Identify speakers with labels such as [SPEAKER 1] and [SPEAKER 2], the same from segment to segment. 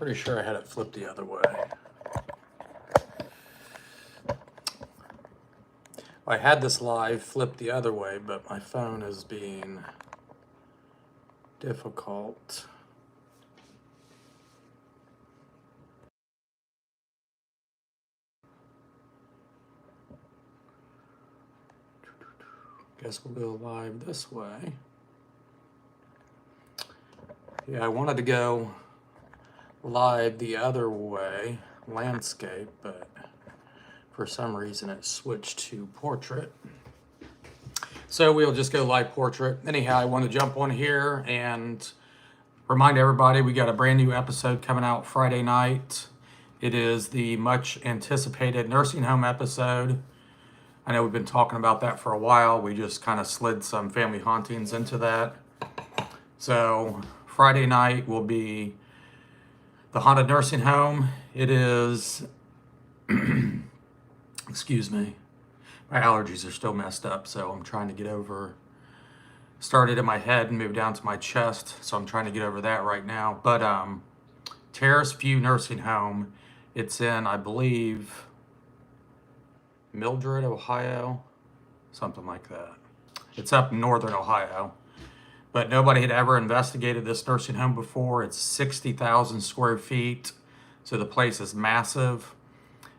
[SPEAKER 1] Pretty sure I had it flipped the other way. I had this live flipped the other way, but my phone is being difficult. Guess we'll go live this way. Yeah, I wanted to go live the other way, landscape, but for some reason it switched to portrait. So we'll just go live portrait. Anyhow, I want to jump on here and remind everybody we got a brand new episode coming out Friday night. It is the much anticipated nursing home episode. I know we've been talking about that for a while. We just kind of slid some family hauntings into that. So Friday night will be the haunted nursing home. It is, excuse me, my allergies are still messed up, so I'm trying to get over, started in my head and moved down to my chest, so I'm trying to get over that right now. But Terrace View Nursing Home, it's in, I believe, Mildred, Ohio, something like that. It's up in northern Ohio, but nobody had ever investigated this nursing home before. It's 60,000 square feet, so the place is massive.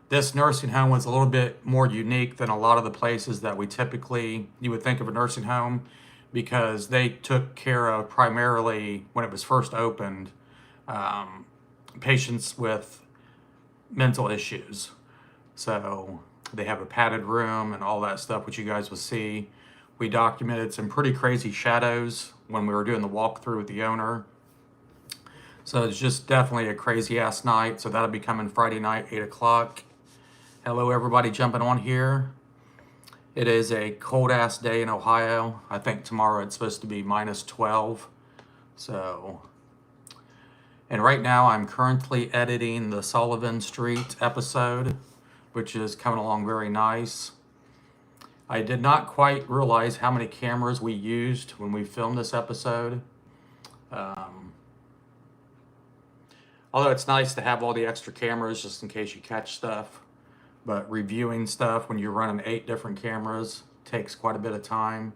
[SPEAKER 1] This nursing home was a little bit more unique than a lot of the places that you would think of a nursing home, because they took care of primarily, when it was first opened, patients with mental issues. So they have a padded room and all that stuff, which you guys will see. We documented some pretty crazy shadows when we were doing the walkthrough with the owner. So it's just definitely a crazy ass night. So that'll be coming Friday night, 8 o'clock. Hello, everybody jumping on here. It is a cold ass day in Ohio. I think tomorrow it's supposed to be -12. So, and right now I'm currently editing the Sullivan Street episode, which is coming along very nice. I did not quite realize how many cameras we used when we filmed this episode. Although it's nice to have all the extra cameras just in case you catch stuff. But reviewing stuff when you're running 8 different cameras takes quite a bit of time.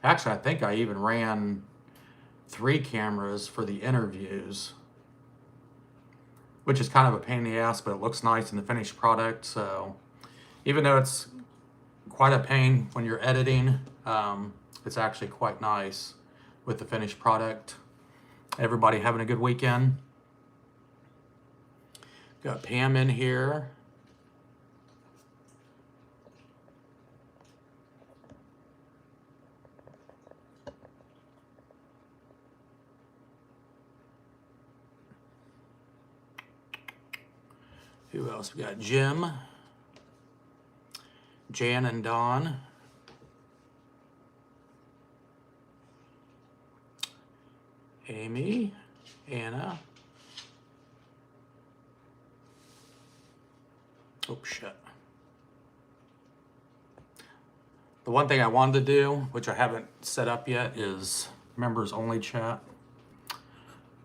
[SPEAKER 1] Actually, I think I even ran 3 cameras for the interviews, which is kind of a pain in the ass, but it looks nice in the finished product. So even though it's quite a pain when you're editing, it's actually quite nice with the finished product. Everybody having a good weekend? Got Pam in here. Who else? We got Jim, Jan and Dawn, Amy, Anna. Oh, shit. The one thing I wanted to do, which I haven't set up yet, is members only chat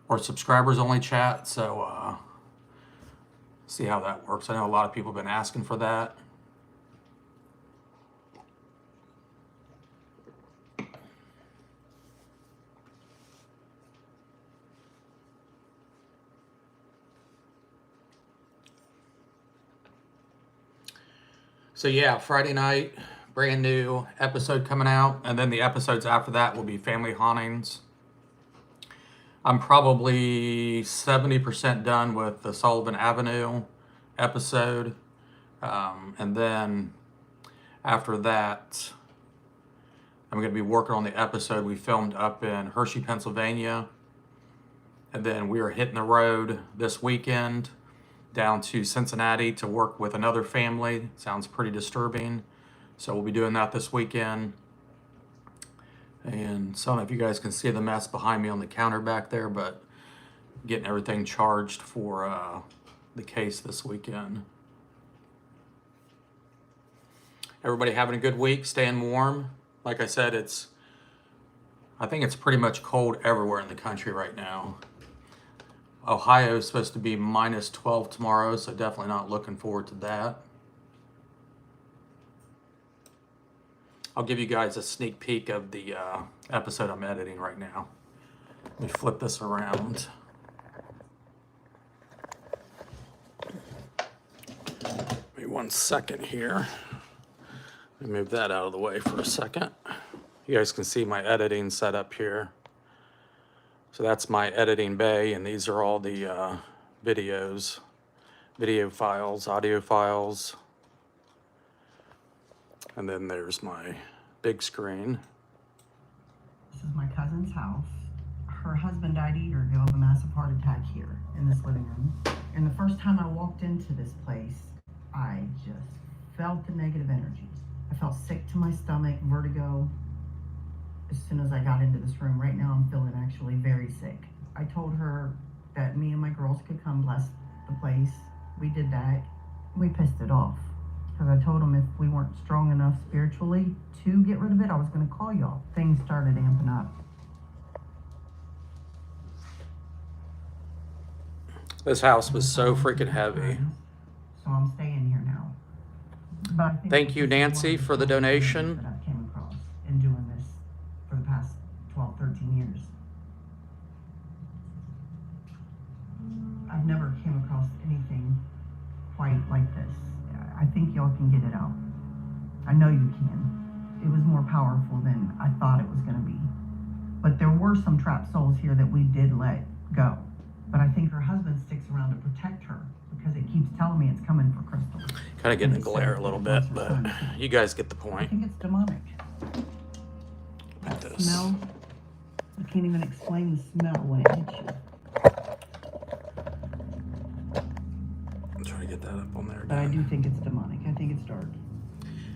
[SPEAKER 1] or subscribers only chat. So see how that works. I know a lot of people have been asking for that. So yeah, Friday night, brand new episode coming out, and then the episodes after that will be family hauntings. I'm probably 70% done with the Sullivan Avenue episode, and then after that, I'm going to be working on the episode we filmed up in Hershey, Pennsylvania, and then we are hitting the road this weekend down to Cincinnati to work with another family. Sounds pretty disturbing. So we'll be doing that this weekend. And so I don't know if you guys can see the mess behind me on the counter back there, but getting everything charged for the case this weekend. Everybody having a good week, staying warm. Like I said, I think it's pretty much cold everywhere in the country right now. Ohio is supposed to be -12 tomorrow, so definitely not looking forward to that. I'll give you guys a sneak peek of the episode I'm editing right now. Let me flip this around. Give me 1 second here. Let me move that out of the way for a second. You guys can see my editing setup here. So that's my editing bay, and these are all the videos, video files, audio files. And then there's my big screen.
[SPEAKER 2] This is my cousin's house. Her husband died a year ago of a massive heart attack here in this living room. And the first time I walked into this place, I just felt the negative energy. I felt sick to my stomach, vertigo, as soon as I got into this room. Right now I'm feeling actually very sick. I told her that me and my girls could come bless the place. We did that. We pissed it off. Because I told them if we weren't strong enough spiritually to get rid of it, I was going to call y'all. Things started amping up.
[SPEAKER 1] This house was so freaking heavy.
[SPEAKER 2] So I'm staying here now. But I think
[SPEAKER 1] Thank you, Nancy, for the donation.
[SPEAKER 2] that I came across in doing this for the past 12, 13 years. I've never came across anything quite like this. I think y'all can get it out. I know you can. It was more powerful than I thought it was going to be. But there were some trapped souls here that we did let go. But I think her husband sticks around to protect her because it keeps telling me it's coming for Crystal.
[SPEAKER 1] Kind of getting a glare a little bit, but you guys get the
[SPEAKER 2] I
[SPEAKER 1] point.
[SPEAKER 2] think it's demonic.
[SPEAKER 1] At
[SPEAKER 2] That
[SPEAKER 1] this.
[SPEAKER 2] smell, I can't even explain the smell when it hits you.
[SPEAKER 1] I'm trying to get that up on there
[SPEAKER 2] But I
[SPEAKER 1] again.
[SPEAKER 2] do think it's demonic. I think it's dark.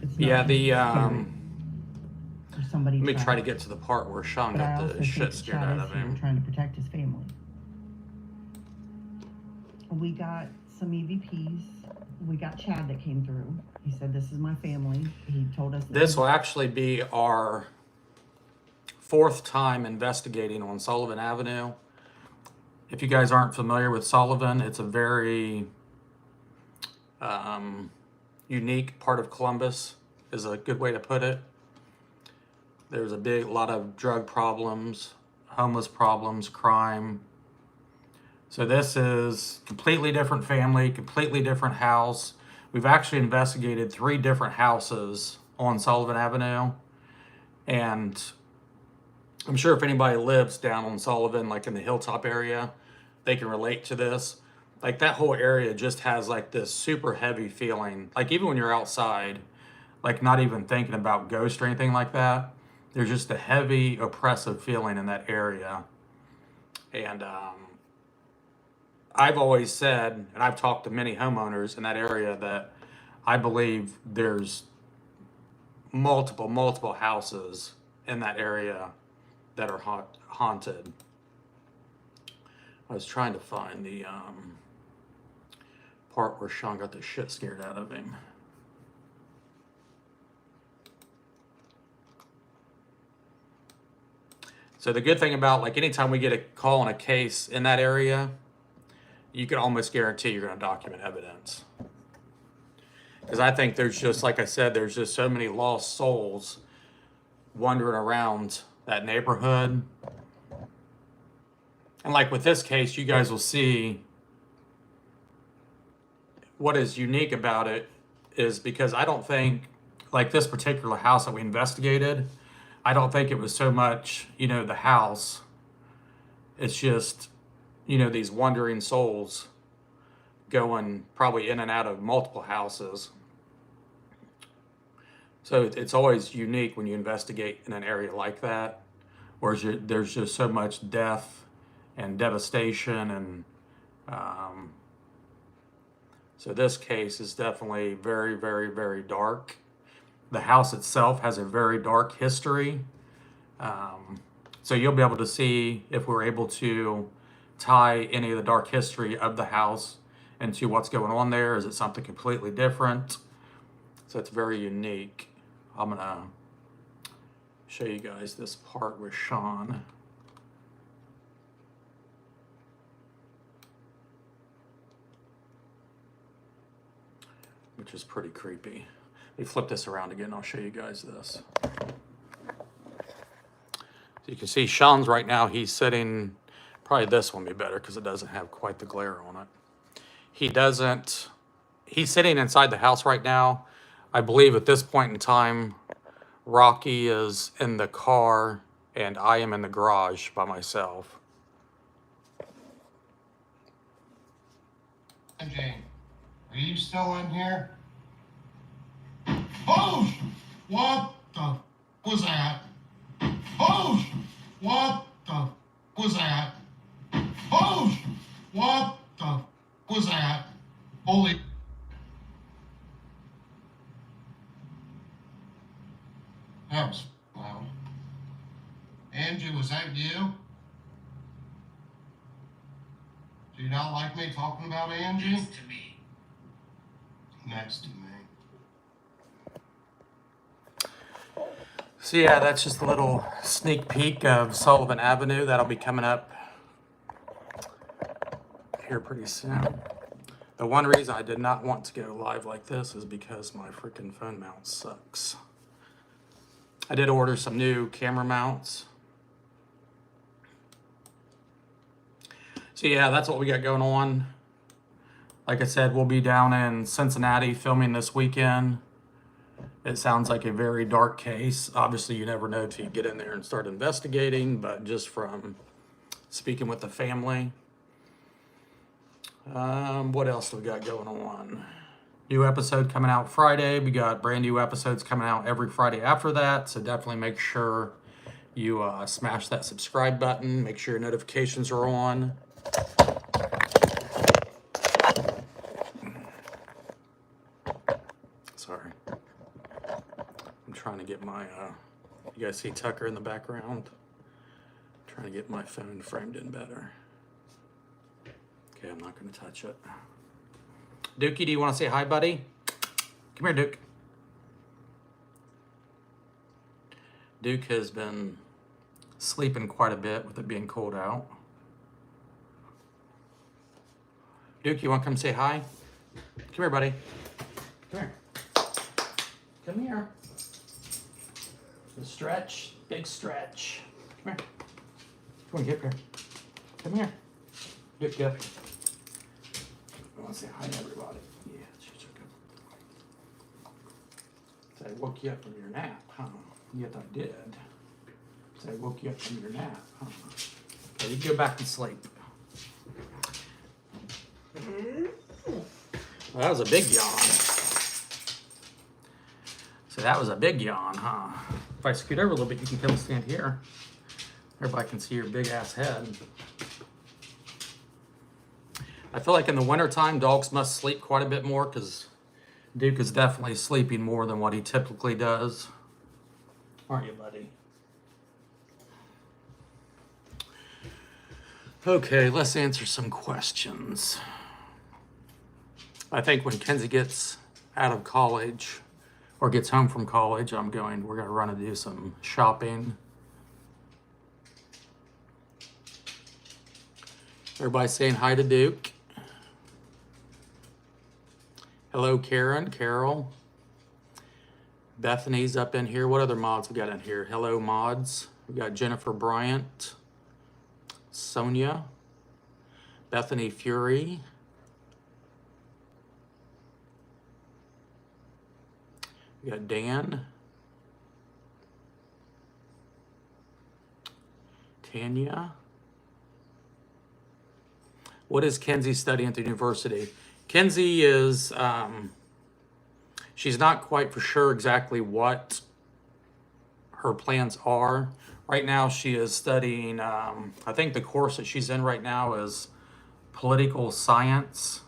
[SPEAKER 2] It's not
[SPEAKER 1] Yeah,
[SPEAKER 2] just
[SPEAKER 1] the
[SPEAKER 2] scary or somebody
[SPEAKER 1] let me try
[SPEAKER 2] trapped.
[SPEAKER 1] to get to the part where Sean
[SPEAKER 2] But I
[SPEAKER 1] got
[SPEAKER 2] also
[SPEAKER 1] the
[SPEAKER 2] think
[SPEAKER 1] shit
[SPEAKER 2] that
[SPEAKER 1] scared
[SPEAKER 2] Chad
[SPEAKER 1] out
[SPEAKER 2] is
[SPEAKER 1] of
[SPEAKER 2] here
[SPEAKER 1] him.
[SPEAKER 2] trying to protect his family. We got some EVPs. We got Chad that came through. He said, "This is my family." He told us
[SPEAKER 1] This will actually be our 4th time investigating on Sullivan Avenue. If you guys aren't familiar with Sullivan, it's a very unique part of Columbus, is a good way to put it. There's a lot of drug problems, homeless problems, crime. So this is completely different family, completely different house. We've actually investigated 3 different houses on Sullivan Avenue. And I'm sure if anybody lives down on Sullivan, like in the Hilltop area, they can relate to this. Like that whole area just has like this super heavy feeling. Like even when you're outside, like not even thinking about ghosts or anything like that, there's just a heavy oppressive feeling in that area. And I've always said, and I've talked to many homeowners in that area, that I believe there's multiple houses in that area that are haunted. I was trying to find the part where Sean got the shit scared out of him. So the good thing about, like, anytime we get a call on a case in that area, you can almost guarantee you're going to document evidence. Because I think there's just, like I said, there's just so many lost souls wandering around that neighborhood. And like with this case, you guys will see what is unique about it is because I don't think, like this particular house that we investigated, I don't think it was so much, the house. It's just, these wandering souls going probably in and out of multiple houses. So it's always unique when you investigate in an area like that, where there's just so much death and devastation. And so this case is definitely very, very, very dark. The house itself has a very dark history. So you'll be able to see if we're able to tie any of the dark history of the house into what's going on there. Is it something completely different? So it's very unique. I'm going to show you guys this part with Sean. which is pretty creepy. Let me flip this around again. I'll show you guys this. So you can see Sean's right now, he's sitting, probably this one would be better because it doesn't have quite the glare on it. He's sitting inside the house right now. I believe at this point in time, Rocky is in the car and I am in the garage by myself.
[SPEAKER 3] Jane, are you still in here? Oh! What the was that? Oh! What the was that? Oh! What the was that? Holy... That was loud. Angie, was that you? Do you not like me talking about Angie? Next to me. Next to me.
[SPEAKER 1] So yeah, that's just a little sneak peek of Sullivan Avenue. That'll be coming up here pretty soon. The one reason I did not want to go live like this is because my freaking phone mount sucks. I did order some new camera mounts. So yeah, that's what we got going on. Like I said, we'll be down in Cincinnati filming this weekend. It sounds like a very dark case. Obviously, you never know till you get in there and start investigating, but just from speaking with the family. What else do we got going on? New episode coming out Friday. We got brand new episodes coming out every Friday after that, so definitely make sure you smash that subscribe button. Make sure your notifications are on. Sorry. I'm trying to get my, you guys see Tucker in the background? I'm trying to get my phone framed in better. Okay, I'm not going to touch it. Dookie, do you want to say hi, buddy? Come here, Duke. Duke has been sleeping quite a bit with it being cold out. Duke, you want to come say hi? Come here, buddy. Come here. Come here. The stretch, big stretch. Come here. Come on, get up here. Come here. Duke, get up here. I want to say hi to everybody. Yeah, she's okay. So I woke you up from your nap, huh? Yes, I did. So I woke you up from your nap, huh? Okay, you go back and sleep. Well, that was a big yawn. So that was a big yawn, huh? If I scoot over a little bit, you can come stand here. Everybody can see your big ass head. I feel like in the wintertime, dogs must sleep quite a bit more because Duke is definitely sleeping more than what he typically does. Aren't you, buddy? Okay, let's answer some questions. I think when Kenzie gets out of college or gets home from college, we're going to run and do some shopping. Everybody saying hi to Duke. Hello, Karen, Carol. Bethany's up in here. What other mods we got in here? Hello, mods. We got Jennifer Bryant, Sonia, Bethany Fury. We got Dan, Tanya. What is Kenzie studying at the university? Kenzie is, she's not quite for sure exactly what her plans are. Right now she is studying, I think the course that she's in right now is political science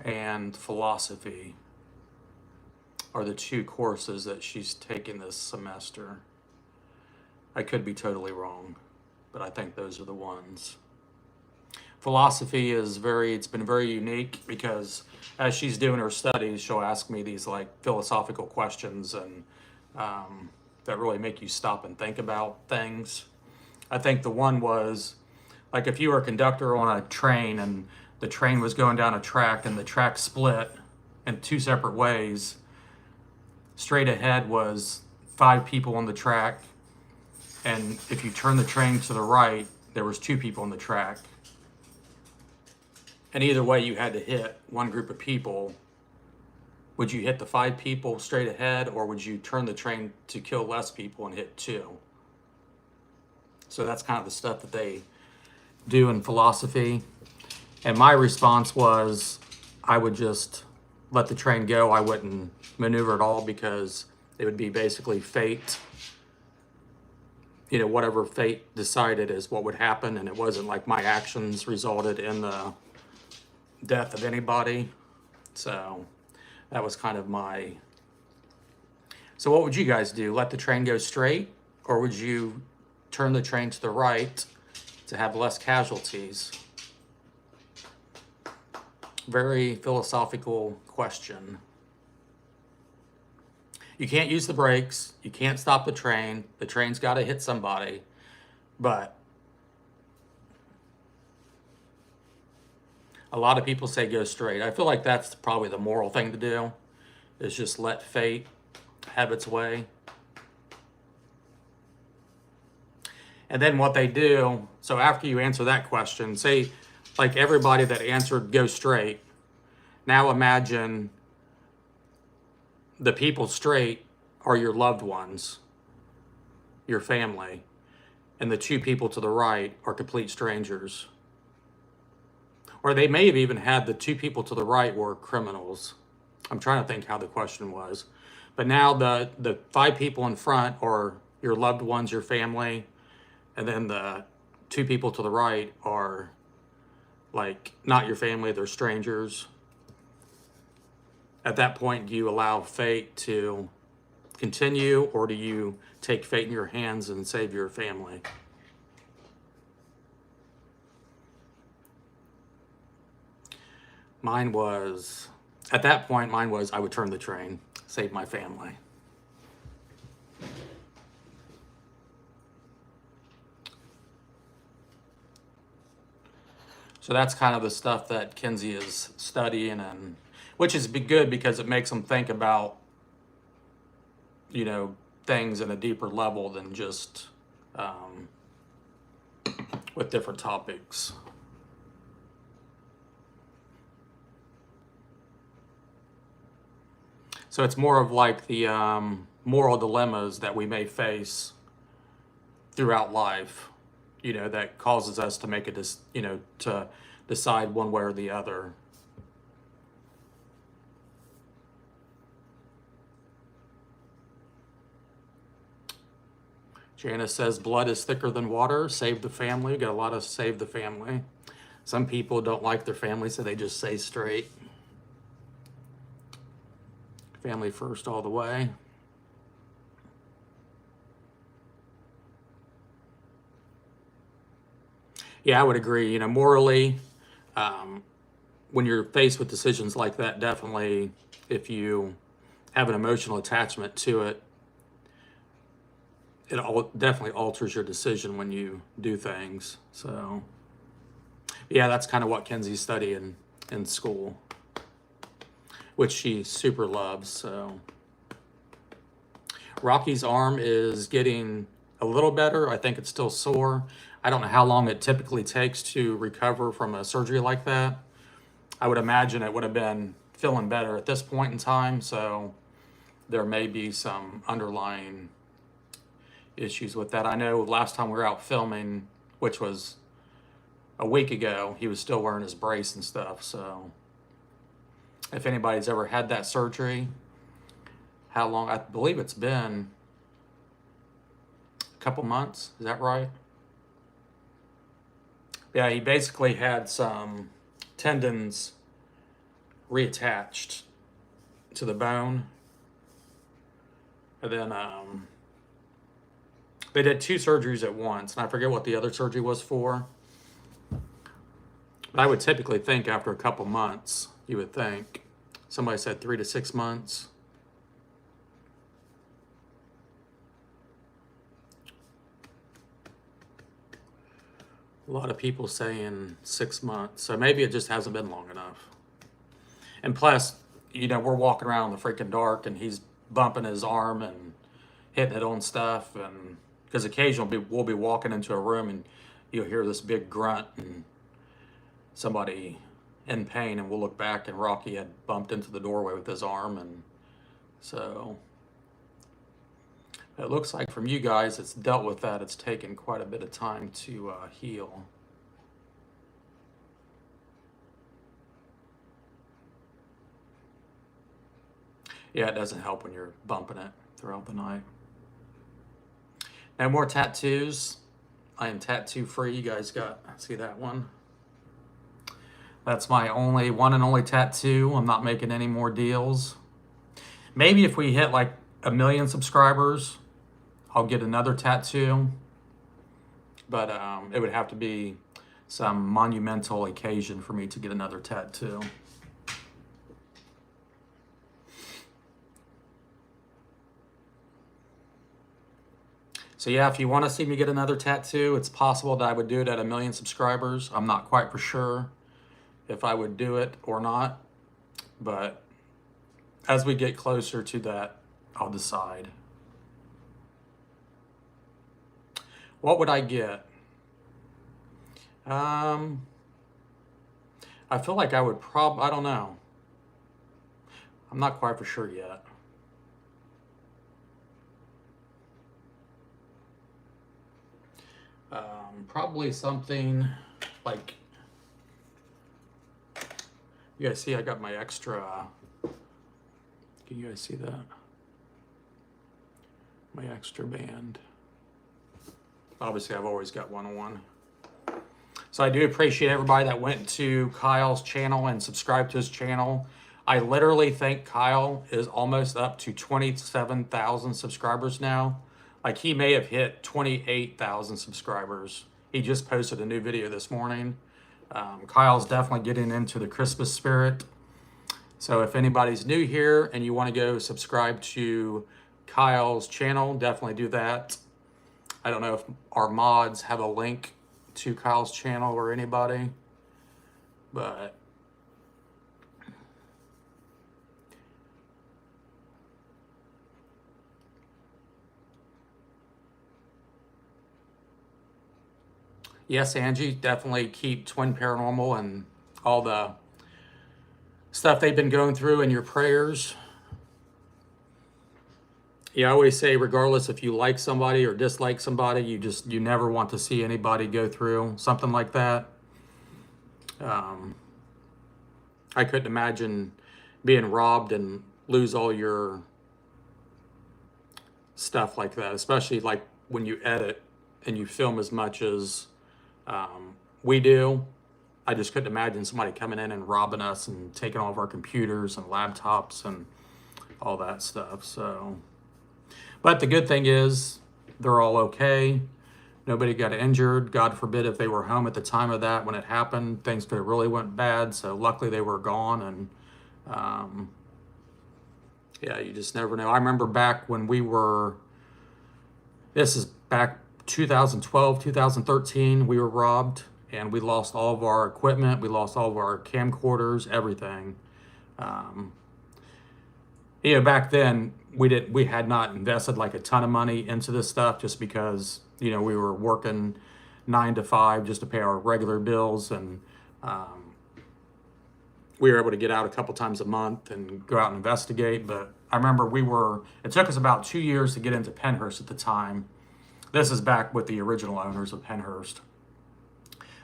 [SPEAKER 1] and philosophy are the two courses that she's taking this semester. I could be totally wrong, but I think those are the ones. Philosophy is it's been very unique because as she's doing her studies, she'll ask me these like philosophical questions and that really make you stop and think about things. I think the one was like if you were a conductor on a train and the train was going down a track and the track split, in two separate ways. Straight ahead was 5 people on the track, and if you turn the train to the right, there was 2 people on the track. And either way, you had to hit one group of people. Would you hit the 5 people straight ahead, or would you turn the train to kill less people and hit 2? So that's kind of the stuff that they do in philosophy. And my response was, I would just let the train go. I wouldn't maneuver at all, because it would be basically fate. You know, whatever fate decided is what would happen, and it wasn't like my actions resulted in the death of anybody. So that was kind of my... So what would you guys do? Let the train go straight, or would you turn the train to the right to have less casualties? Very philosophical question. You can't use the brakes. You can't stop the train. The train's got to hit somebody. But a lot of people say go straight. I feel like that's probably the moral thing to do, is just let fate have its way. And then what they do, so after you answer that question, say like everybody that answered go straight, now imagine the people straight are your loved ones, your family, and the 2 people to the right are complete strangers. Or they may have even had the 2 people to the right were criminals. I'm trying to think how the question was. But now the 5 people in front are your loved ones, your family, and then the 2 people to the right are like not your family, they're strangers. At that point, do you allow fate to continue, or do you take fate in your hands and save your family? At that point, mine was I would turn the train, save my family. So that's kind of the stuff that Kenzie is studying, and which is good because it makes them think about, you know, things in a deeper level than just with different topics. So it's more of like the moral dilemmas that we may face throughout life, you know, that causes us to make to decide one way or the other. Janice says, blood is thicker than water. Save the family. Got a lot of save the family. Some people don't like their family, so they just say straight. Family first all the way. Yeah, I would agree. You know, morally, when you're faced with decisions like that, definitely, if you have an emotional attachment to it, it definitely alters your decision when you do things. So, yeah, that's kind of what Kenzie's studying in school, which she super loves. So, Rocky's arm is getting a little better. I think it's still sore. I don't know how long it typically takes to recover from a surgery like that. I would imagine it would have been feeling better at this point in time. So, there may be some underlying issues with that. I know last time we were out filming, which was a week ago, he was still wearing his brace and stuff. So if anybody's ever had that surgery, how long? I believe it's been a couple months. Is that right? Yeah, he basically had some tendons reattached to the bone. And then they did 2 surgeries at once, and I forget what the other surgery was for. But I would typically think after a couple months, you would think. Somebody said 3 to 6 months. A lot of people saying 6 months, so maybe it just hasn't been long enough. And plus, you know, we're walking around in the freaking dark and he's bumping his arm and hitting it on stuff. And because occasionally we'll be walking into a room and you'll hear this big grunt and somebody in pain, and we'll look back and Rocky had bumped into the doorway with his arm. And so it looks like from you guys it's dealt with that. It's taken quite a bit of time to heal. Yeah, it doesn't help when you're bumping it throughout the night. No more tattoos. I am tattoo free. You guys see that one? That's my only one and only tattoo. I'm not making any more deals. Maybe if we hit like 1 million subscribers, I'll get another tattoo. But it would have to be some monumental occasion for me to get another tattoo. So yeah, if you want to see me get another tattoo, it's possible that I would do it at 1 million subscribers. I'm not quite for sure if I would do it or not, but as we get closer to that, I'll decide. What would I get? I feel like I would I don't know. I'm not quite for sure yet. Probably something like, you guys see I got my extra, can you guys see that? My extra band. Obviously I've always got one-on-one. So I do appreciate everybody that went to Kyle's channel and subscribed to his channel. I literally think Kyle is almost up to 27,000 subscribers now. Like he may have hit 28,000 subscribers. He just posted a new video this morning. Kyle's definitely getting into the Christmas spirit. So if anybody's new here and you want to go subscribe to Kyle's channel, definitely do that. I don't know if our mods have a link to Kyle's channel or anybody, but yes, Angie, definitely keep Twin Paranormal and all the stuff they've been going through in your prayers. Yeah, I always say, regardless if you like somebody or dislike somebody, you never want to see anybody go through something like that. I couldn't imagine being robbed and lose all your stuff like that, especially like when you edit and you film as much as we do. I just couldn't imagine somebody coming in and robbing us and taking all of our computers and laptops and all that stuff. So, but the good thing is they're all okay. Nobody got injured. God forbid if they were home at the time of that when it happened, things could have really went bad. So luckily they were gone. And yeah, you just never know. I remember back when this is back 2012, 2013, we were robbed and we lost all of our equipment. We lost all of our camcorders, everything. You know, back then we had not invested like a ton of money into this stuff just because, you know, we were working 9 to 5 just to pay our regular bills. And we were able to get out a couple times a month and go out and investigate. But I remember it took us about 2 years to get into Pennhurst at the time. This is back with the original owners of Pennhurst.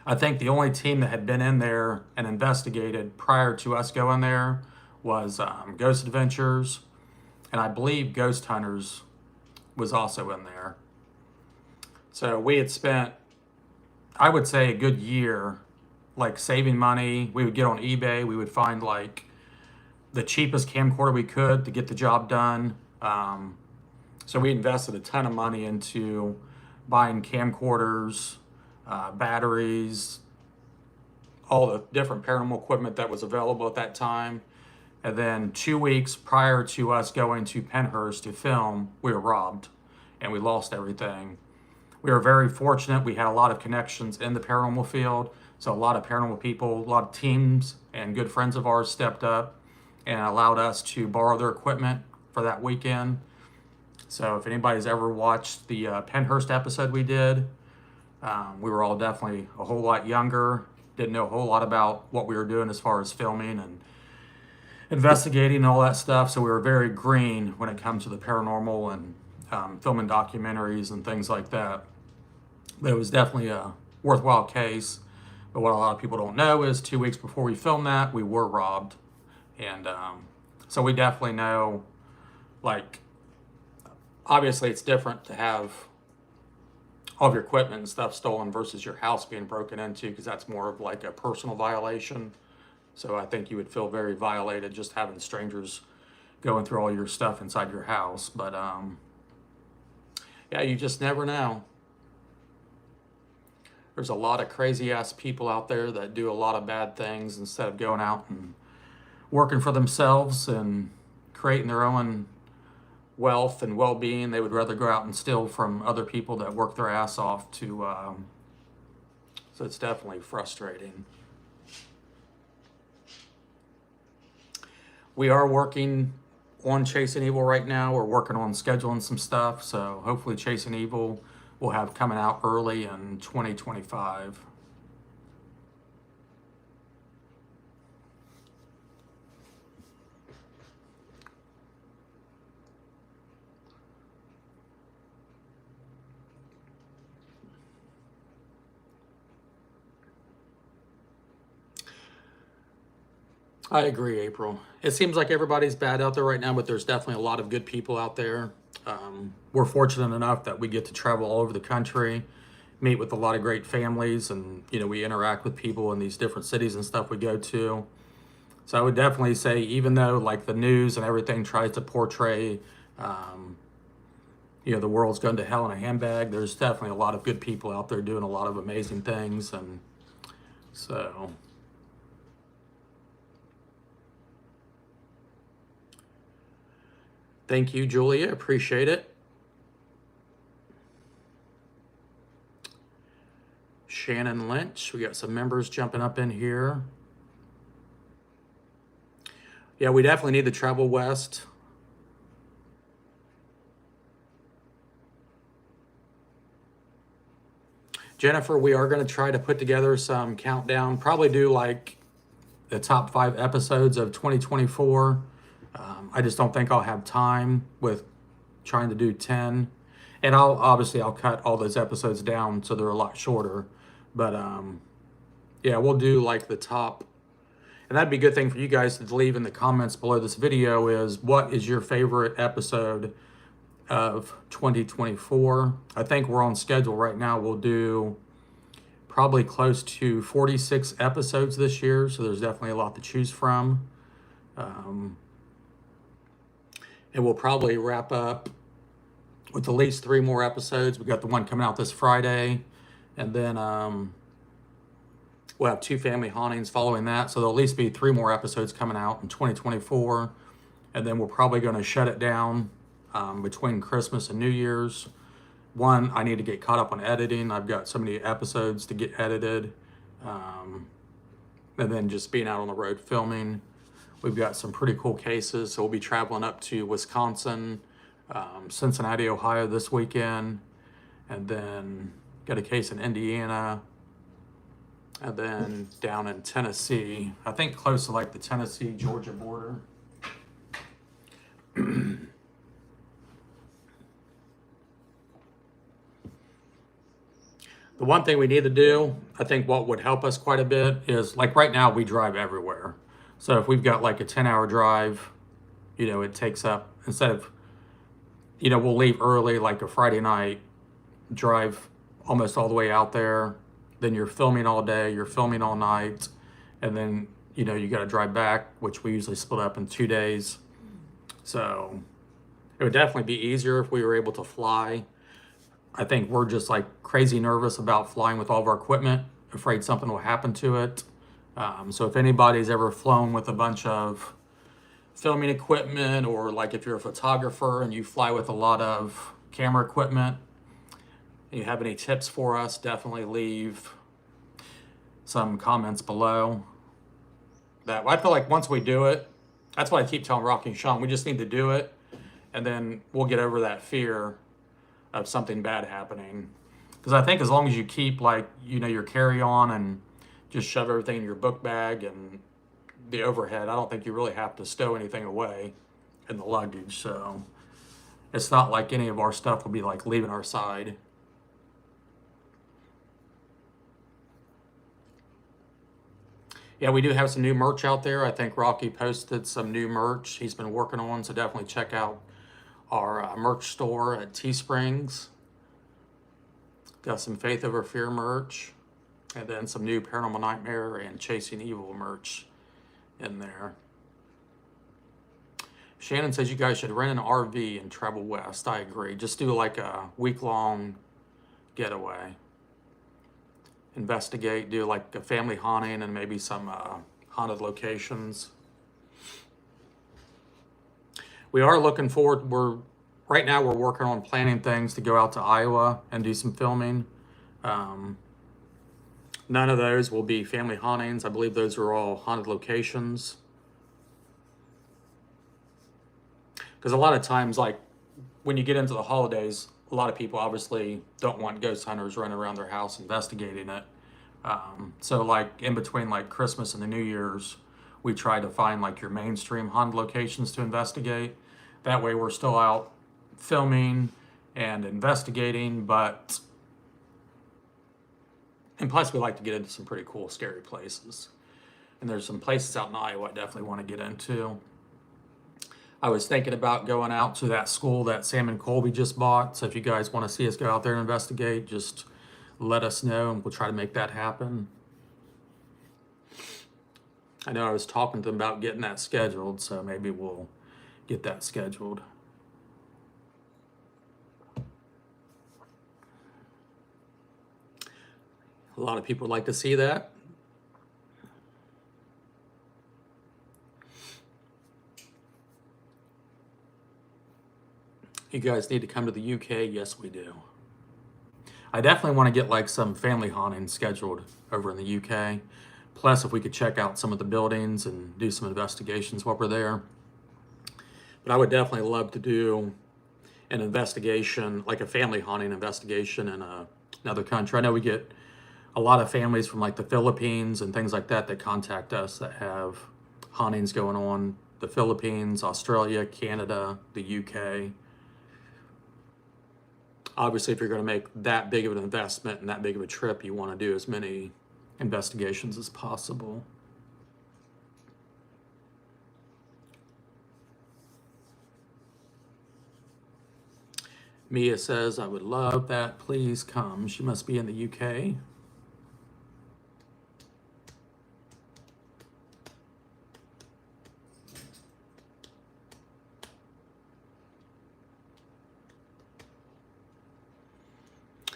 [SPEAKER 1] I think the only team that had been in there and investigated prior to us going there was Ghost Adventures, and I believe Ghost Hunters was also in there. So we had spent, I would say, a good year like saving money. We would get on eBay, we would find like the cheapest camcorder we could to get the job done. So we invested a ton of money into buying camcorders, batteries, all the different paranormal equipment that was available at that time. And then 2 weeks prior to us going to Pennhurst to film, we were robbed and we lost everything. We were very fortunate. We had a lot of connections in the paranormal field. So a lot of paranormal people, a lot of teams and good friends of ours stepped up and allowed us to borrow their equipment for that weekend. So if anybody's ever watched the Penhurst episode we did, we were all definitely a whole lot younger, didn't know a whole lot about what we were doing as far as filming and investigating and all that stuff. So we were very green when it comes to the paranormal and filming documentaries and things like that. But it was definitely a worthwhile case. But what a lot of people don't know is 2 weeks before we filmed that, we were robbed. And so we definitely know, like, obviously it's different to have all of your equipment and stuff stolen versus your house being broken into, because that's more of like a personal violation. So I think you would feel very violated just having strangers going through all your stuff inside your house. But yeah, you just never know. There's a lot of crazy ass people out there that do a lot of bad things instead of going out and working for themselves and creating their own wealth and well-being. They would rather go out and steal from other people that work their ass off to so it's definitely frustrating. We are working on Chasing Evil right now. We're working on scheduling some stuff, so hopefully Chasing Evil we'll have coming out early in 2025. I agree, April. It seems like everybody's bad out there right now, but there's definitely a lot of good people out there. We're fortunate enough that we get to travel all over the country, meet with a lot of great families, and we interact with people in these different cities and stuff we go to. So I would definitely say, even though like the news and everything tries to portray, the world's going to hell in a handbag, there's definitely a lot of good people out there doing a lot of amazing things, and so. Thank you, Julia. Appreciate it. Shannon Lynch. We got some members jumping up in here. Yeah, we definitely need to travel west. Jennifer, we are going to try to put together some countdown. Probably do like the top 5 episodes of 2024. I just don't think I'll have time with trying to do 10. And I'll cut all those episodes down so they're a lot shorter. But yeah, we'll do like the top. And that'd be a good thing for you guys to leave in the comments below this video is, what is your favorite episode of 2024? I think we're on schedule right now. We'll do probably close to 46 episodes this year. So there's definitely a lot to choose from. And we'll probably wrap up with at least 3 more episodes. We got the one coming out this Friday, and then we'll have 2 family hauntings following that. So there'll at least be 3 more episodes coming out in 2024, and then we're probably going to shut it down between Christmas and New Year's. One, I need to get caught up on editing. I've got so many episodes to get edited, and then just being out on the road filming. We've got some pretty cool cases, so we'll be traveling up to Wisconsin, Cincinnati, Ohio this weekend, and then got a case in Indiana, and then down in Tennessee, I think close to like the Tennessee-Georgia border. The one thing we need to do, I think what would help us quite a bit is, like right now we drive everywhere. So if we've got like a 10-hour drive, it takes up, instead of, we'll leave early, like a Friday night, drive almost all the way out there. Then you're filming all day, you're filming all night. And then, you got to drive back, which we usually split up in 2 days. So it would definitely be easier if we were able to fly. I think we're just like crazy nervous about flying with all of our equipment, afraid something will happen to it. So if anybody's ever flown with a bunch of filming equipment, or like if you're a photographer and you fly with a lot of camera equipment, and you have any tips for us, definitely leave some comments below. That I feel like once we do it, That's why I keep telling Rocky and Sean, we just need to do it, and then we'll get over that fear of something bad happening. Because I think as long as you keep, like, you know, your carry-on and just shove everything in your book bag and the overhead, I don't think you really have to stow anything away in the luggage. So it's not like any of our stuff will be like leaving our side. Yeah, we do have some new merch out there. I think Rocky posted some new merch he's been working on, so definitely check out our merch store at Teesprings. Got some Faith Over Fear merch, and then some new Paranormal Nightmare and Chasing Evil merch in there. Shannon says you guys should rent an RV and travel west. I agree. Just do like a week-long getaway. Investigate, do like a family haunting and maybe some haunted locations. We are looking forward, right now we're working on planning things to go out to Iowa and do some filming. None of those will be family hauntings. I believe those are all haunted locations. Because a lot of times, like when you get into the holidays, a lot of people obviously don't want ghost hunters running around their house investigating it. So like in between like Christmas and the New Year's, we try to find like your mainstream haunted locations to investigate. That way we're still out filming and investigating, and plus we like to get into some pretty cool, scary places. And there's some places out in Iowa I definitely want to get into. I was thinking about going out to that school that Sam and Colby just bought. So if you guys want to see us go out there and investigate, just let us know and we'll try to make that happen. I know I was talking to them about getting that scheduled, so maybe we'll get that scheduled. A lot of people would like to see that. You guys need to come to the UK? Yes, we do. I definitely want to get like some family haunting scheduled over in the UK. Plus, if we could check out some of the buildings and do some investigations while we're there. But I would definitely love to do an investigation, like a family haunting investigation in another country. I know we get a lot of families from like the Philippines and things like that that contact us that have hauntings going on. The Philippines, Australia, Canada, the UK. Obviously, if you're going to make that big of an investment and that big of a trip, you want to do as many investigations as possible. Mia says, I would love that. Please come. She must be in the UK.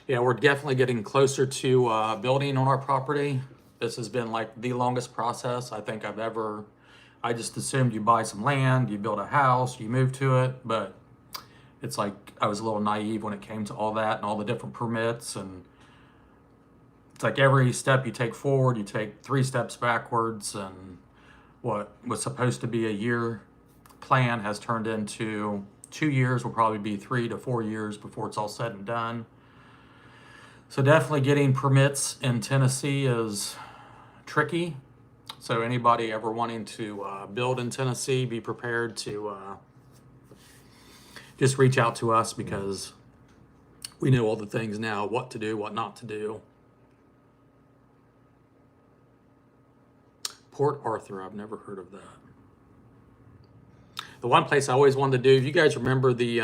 [SPEAKER 1] Yeah, we're definitely getting closer to building on our property. This has been like the longest process I think I've ever. I just assumed you buy some land, you build a house, you move to it, but it's like I was a little naive when it came to all that and all the different permits, and it's like every step you take forward, you take 3 steps backwards, and what was supposed to be a year plan has turned into 2 years, will probably be 3 to 4 years before it's all said and done. So definitely getting permits in Tennessee is tricky. So anybody ever wanting to build in Tennessee, be prepared to just reach out to us, because we know all the things now, what to do, what not to do. Port Arthur, I've never heard of that. The one place I always wanted to do, if you guys remember the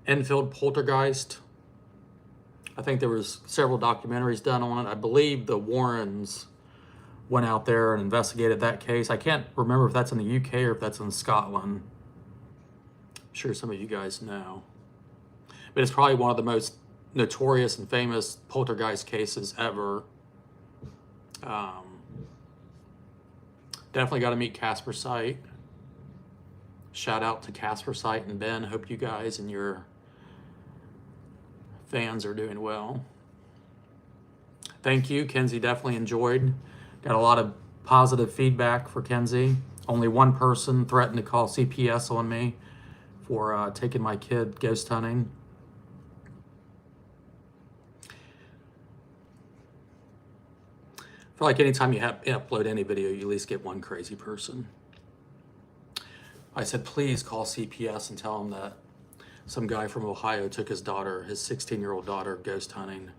[SPEAKER 1] Enfield Poltergeist, I think there was several documentaries done on it. I believe the Warrens went out there and investigated that case. I can't remember if that's in the UK or if that's in Scotland. I'm sure some of you guys know. But it's probably one of the most notorious and famous poltergeist cases ever. Definitely got to meet Casper Site. Shout out to Casper Site and Ben. Hope you guys and your fans are doing well. Thank you. Kenzie definitely enjoyed. Got a lot of positive feedback for Kenzie. Only one person threatened to call CPS on me for taking my kid ghost hunting. I feel like anytime you upload any video, you at least get one crazy person. I said, please call CPS and tell them that some guy from Ohio took his daughter, his 16-year-old daughter, ghost hunting.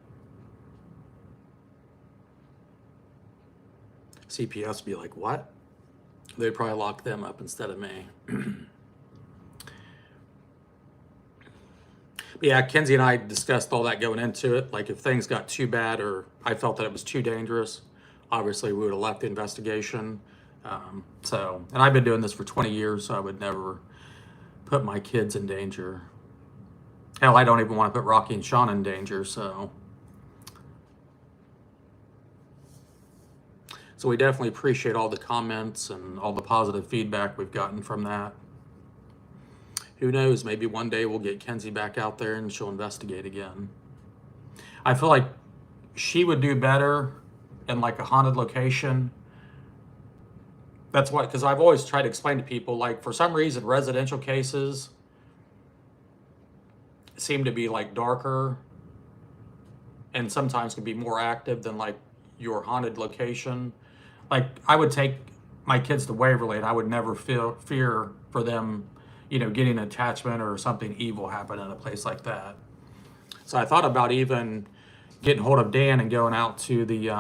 [SPEAKER 1] CPS would be like, what? They'd probably lock them up instead of me. But yeah, Kenzie and I discussed all that going into it. Like if things got too bad or I felt that it was too dangerous, obviously we would have left the investigation. And I've been doing this for 20 years, so I would never put my kids in danger. Hell, I don't even want to put Rocky and Sean in danger, so we definitely appreciate all the comments and all the positive feedback we've gotten from that. Who knows, maybe one day we'll get Kenzie back out there and she'll investigate again. I feel like she would do better in like a haunted location. That's what, because I've always tried to explain to people, like for some reason residential cases seem to be like darker and sometimes can be more active than like your haunted location. Like I would take my kids to Waverly and I would never fear for them, getting an attachment or something evil happen in a place like that. So I thought about even getting hold of Dan and going out to the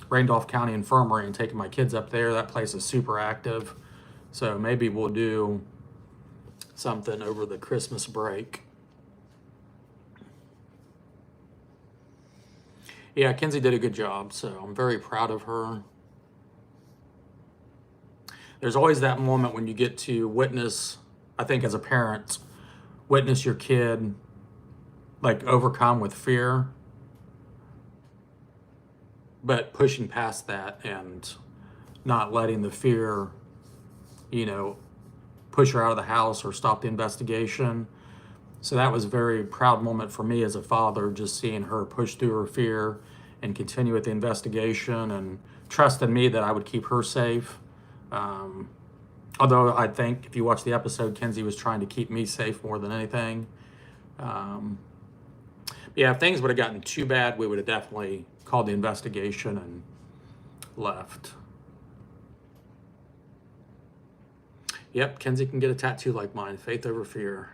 [SPEAKER 1] Randolph County Infirmary and taking my kids up there. That place is super active. So maybe we'll do something over the Christmas break. Yeah, Kenzie did a good job, so I'm very proud of her. There's always that moment when you get to witness, I think as a parent, witness your kid like overcome with fear, but pushing past that and not letting the fear, push her out of the house or stop the investigation. So that was a very proud moment for me as a father, just seeing her push through her fear and continue with the investigation and trust in me that I would keep her safe. Although I think if you watch the episode, Kenzie was trying to keep me safe more than anything. Yeah, if things would have gotten too bad, we would have definitely called the investigation and left. Yep, Kenzie can get a tattoo like mine, faith over fear.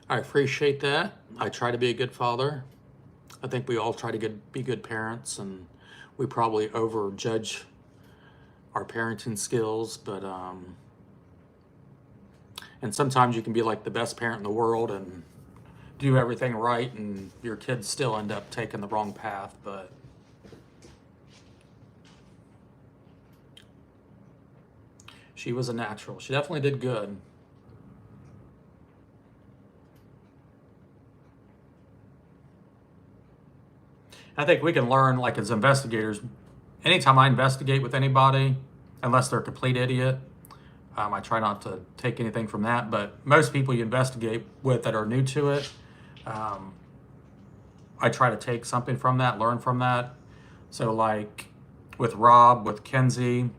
[SPEAKER 1] I appreciate that. I try to be a good father. I think we all try to be good parents, and we probably overjudge our parenting skills, but and sometimes you can be like the best parent in the world and do everything right, and your kids still end up taking the wrong path. But she was a natural. She definitely did good. I think we can learn, like as investigators, anytime I investigate with anybody, unless they're a complete idiot, I try not to take anything from that. But most people you investigate with that are new to it, I try to take something from that, learn from that. So like with Rob, with Kenzie,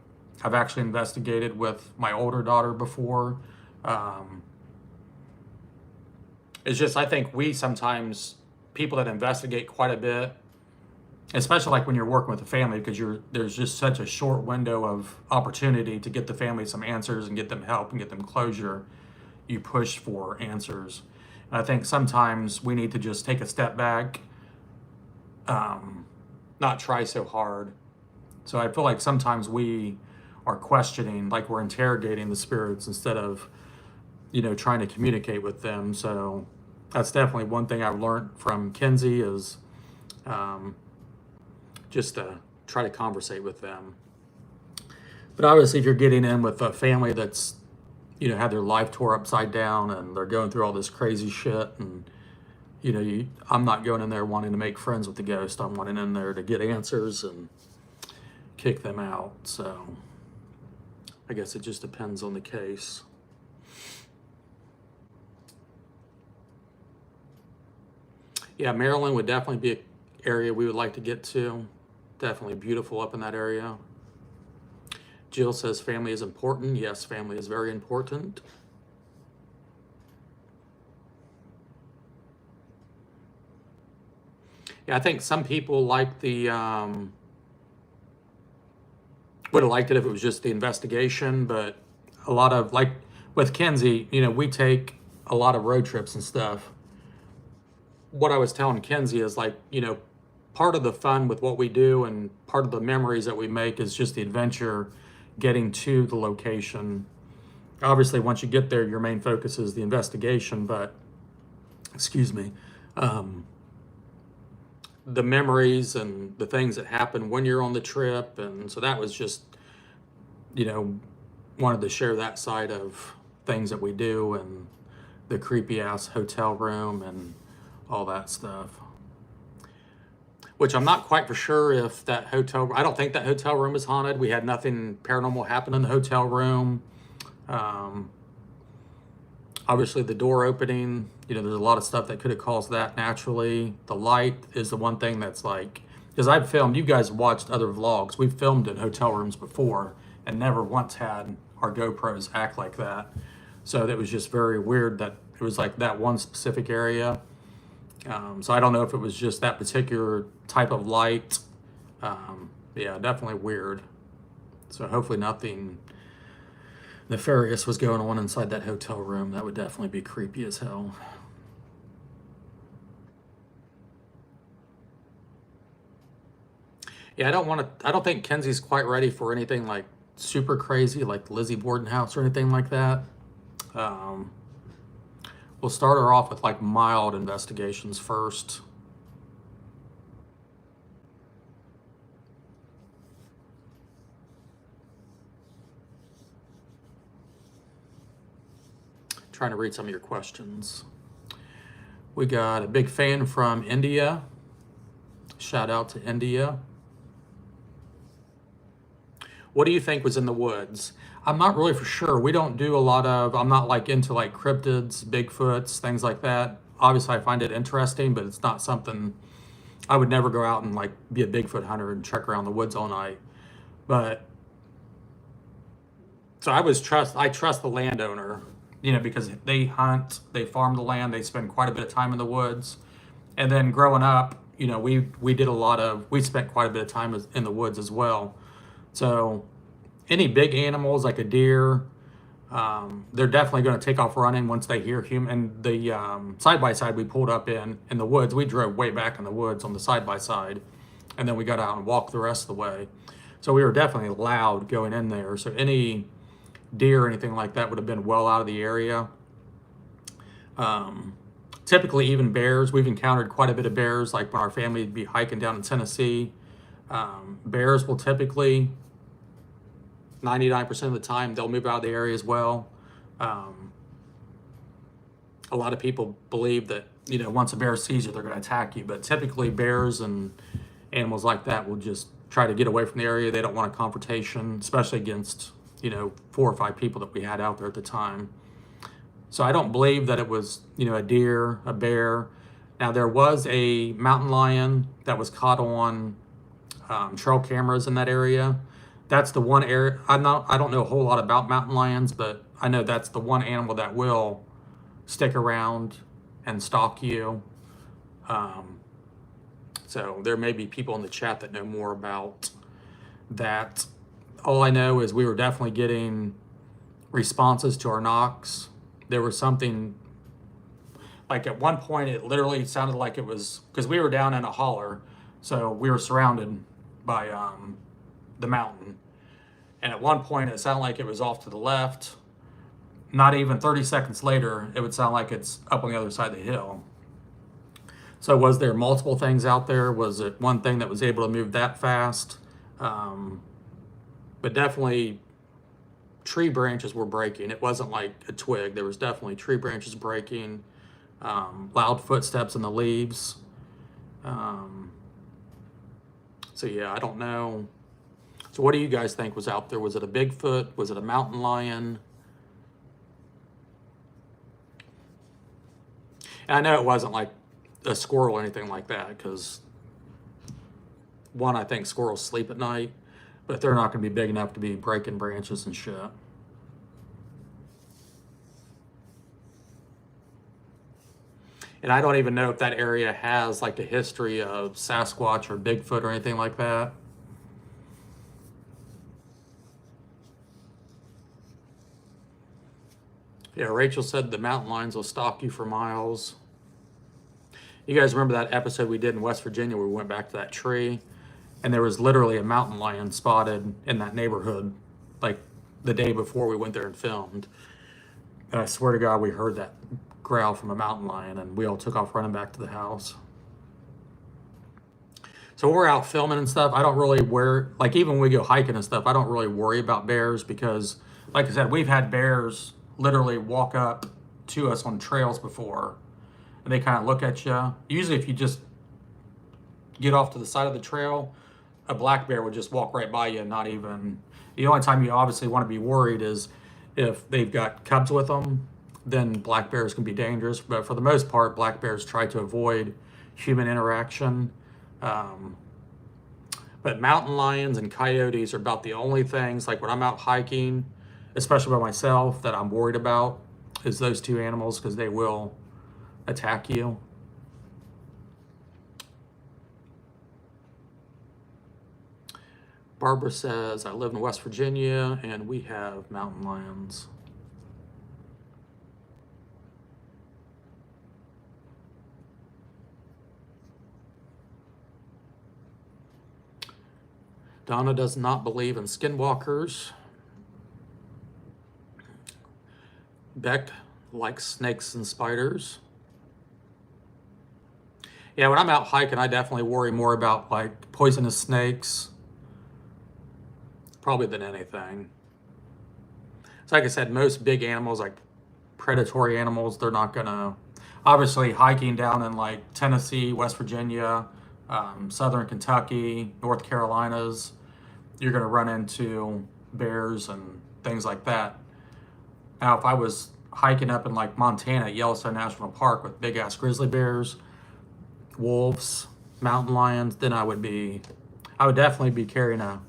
[SPEAKER 1] I've actually investigated with my older daughter before. It's just, I think we sometimes, people that investigate quite a bit, especially like when you're working with a family, because there's just such a short window of opportunity to get the family some answers and get them help and get them closure. You push for answers. And I think sometimes we need to just take a step back, not try so hard. So I feel like sometimes we are questioning, like we're interrogating the spirits instead of, trying to communicate with them. So that's definitely one thing I've learned from Kenzie is, just to try to conversate with them. But obviously if you're getting in with a family that's, had their life tore upside down and they're going through all this crazy shit and, I'm not going in there wanting to make friends with the ghost. I'm wanting in there to get answers and kick them out. So I guess it just depends on the case. Yeah, Maryland would definitely be an area we would like to get to. Definitely beautiful up in that area. Jill says family is important. Yes, family is very important. Yeah, I think some people like the would have liked it if it was just the investigation, but a lot of, like with Kenzie, we take a lot of road trips and stuff. What I was telling Kenzie is like, part of the fun with what we do and part of the memories that we make is just the adventure getting to the location. Obviously, once you get there, your main focus is the investigation, but excuse me, the memories and the things that happen when you're on the trip. And so that was just, wanted to share that side of things that we do and the creepy ass hotel room and all that stuff. Which I'm not quite for sure if that hotel, I don't think that hotel room is haunted. We had nothing paranormal happen in the hotel room. Obviously the door opening, there's a lot of stuff that could have caused that naturally. The light is the one thing that's like, because I've filmed, you guys watched other vlogs, we've filmed in hotel rooms before and never once had our GoPros act like that. So that was just very weird that it was like that one specific area. So I don't know if it was just that particular type of light. Yeah, definitely weird. So hopefully nothing nefarious was going on inside that hotel room. That would definitely be creepy as hell. Yeah, I don't think Kenzie's quite ready for anything like super crazy, like Lizzie Borden house or anything like that. We'll start her off with like mild investigations first. Trying to read some of your questions. We got a big fan from India. Shout out to India. What do you think was in the woods? I'm not really for sure. We don't do a lot of, I'm not like into like cryptids, Bigfoots, things like that. Obviously I find it interesting, but it's not something, I would never go out and like be a Bigfoot hunter and trek around the woods all night. But, so I trust the landowner, because they hunt, they farm the land, they spend quite a bit of time in the woods. And then growing up, we spent quite a bit of time in the woods as well. So any big animals like a deer, they're definitely going to take off running once they hear human. And the side-by-side we pulled up in the woods, we drove way back in the woods on the side-by-side. And then we got out and walked the rest of the way. So we were definitely loud going in there. So any deer or anything like that would have been well out of the area. Typically even bears, we've encountered quite a bit of bears, like when our family would be hiking down in Tennessee. Bears will typically, 99% of the time, they'll move out of the area as well. A lot of people believe that, once a bear sees you, they're going to attack you. But typically bears and animals like that will just try to get away from the area. They don't want a confrontation, especially against, 4 or 5 people that we had out there at the time. So I don't believe that it was, a deer, a bear. Now there was a mountain lion that was caught on trail cameras in that area. That's the one area, I don't know a whole lot about mountain lions, but I know that's the one animal that will stick around and stalk you. So there may be people in the chat that know more about that. All I know is we were definitely getting responses to our knocks. There was something, like at one point it literally sounded like it was, because we were down in a holler, so we were surrounded by the mountain. And at one point it sounded like it was off to the left. Not even 30 seconds later, it would sound like it's up on the other side of the hill. So was there multiple things out there? Was it one thing that was able to move that fast? But definitely tree branches were breaking. It wasn't like a twig. There was definitely tree branches breaking, loud footsteps in the leaves. So yeah, I don't know. So what do you guys think was out there? Was it a Bigfoot? Was it a mountain lion? And I know it wasn't like a squirrel or anything like that, because one, I think squirrels sleep at night, but they're not going to be big enough to be breaking branches and shit. And I don't even know if that area has like a history of Sasquatch or Bigfoot or anything like that. Yeah, Rachel said the mountain lions will stalk you for miles. You guys remember that episode we did in West Virginia where we went back to that tree and there was literally a mountain lion spotted in that neighborhood like the day before we went there and filmed. And I swear to God, we heard that growl from a mountain lion and we all took off running back to the house. So when we're out filming and stuff, I don't really like even when we go hiking and stuff, I don't really worry about bears because, like I said, we've had bears literally walk up to us on trails before and they kind of look at you. Usually if you just get off to the side of the trail, a black bear would just walk right by you and not even... The only time you obviously want to be worried is if they've got cubs with them, then black bears can be dangerous. But for the most part, black bears try to avoid human interaction. But mountain lions and coyotes are about the only things, like when I'm out hiking, especially by myself, that I'm worried about is those two animals because they will attack you. Barbara says, I live in West Virginia and we have mountain lions. Donna does not believe in skinwalkers. Beck likes snakes and spiders. Yeah, when I'm out hiking, I definitely worry more about like poisonous snakes, probably than anything. So like I said, most big animals, like predatory animals, they're not gonna, obviously hiking down in like Tennessee, West Virginia, Southern Kentucky, North Carolinas, you're gonna run into bears and things like that. Now, if I was hiking up in like Montana, Yellowstone National Park with big ass grizzly bears, wolves, mountain lions, then I would definitely be carrying a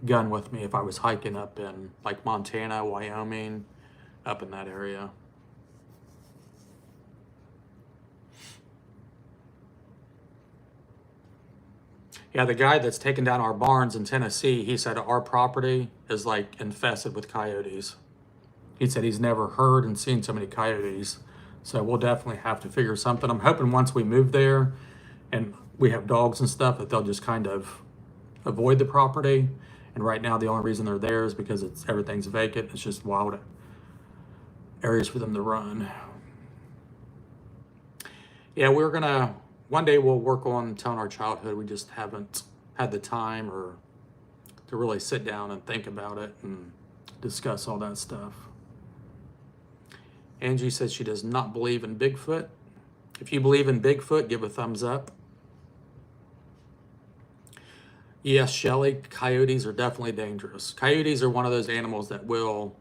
[SPEAKER 1] gun with me if I was hiking up in like Montana, Wyoming, up in that area. Yeah, the guy that's taken down our barns in Tennessee, he said our property is like infested with coyotes. He said he's never heard and seen so many coyotes. So we'll definitely have to figure something. I'm hoping once we move there and we have dogs and stuff that they'll just kind of avoid the property. And right now the only reason they're there is because everything's vacant. It's just wild areas for them to run. Yeah, one day we'll work on telling our childhood. We just haven't had the time or to really sit down and think about it and discuss all that stuff. Angie says she does not believe in Bigfoot. If you believe in Bigfoot, give a thumbs up. Yes, Shelley, coyotes are definitely dangerous. Coyotes are one of those animals that will,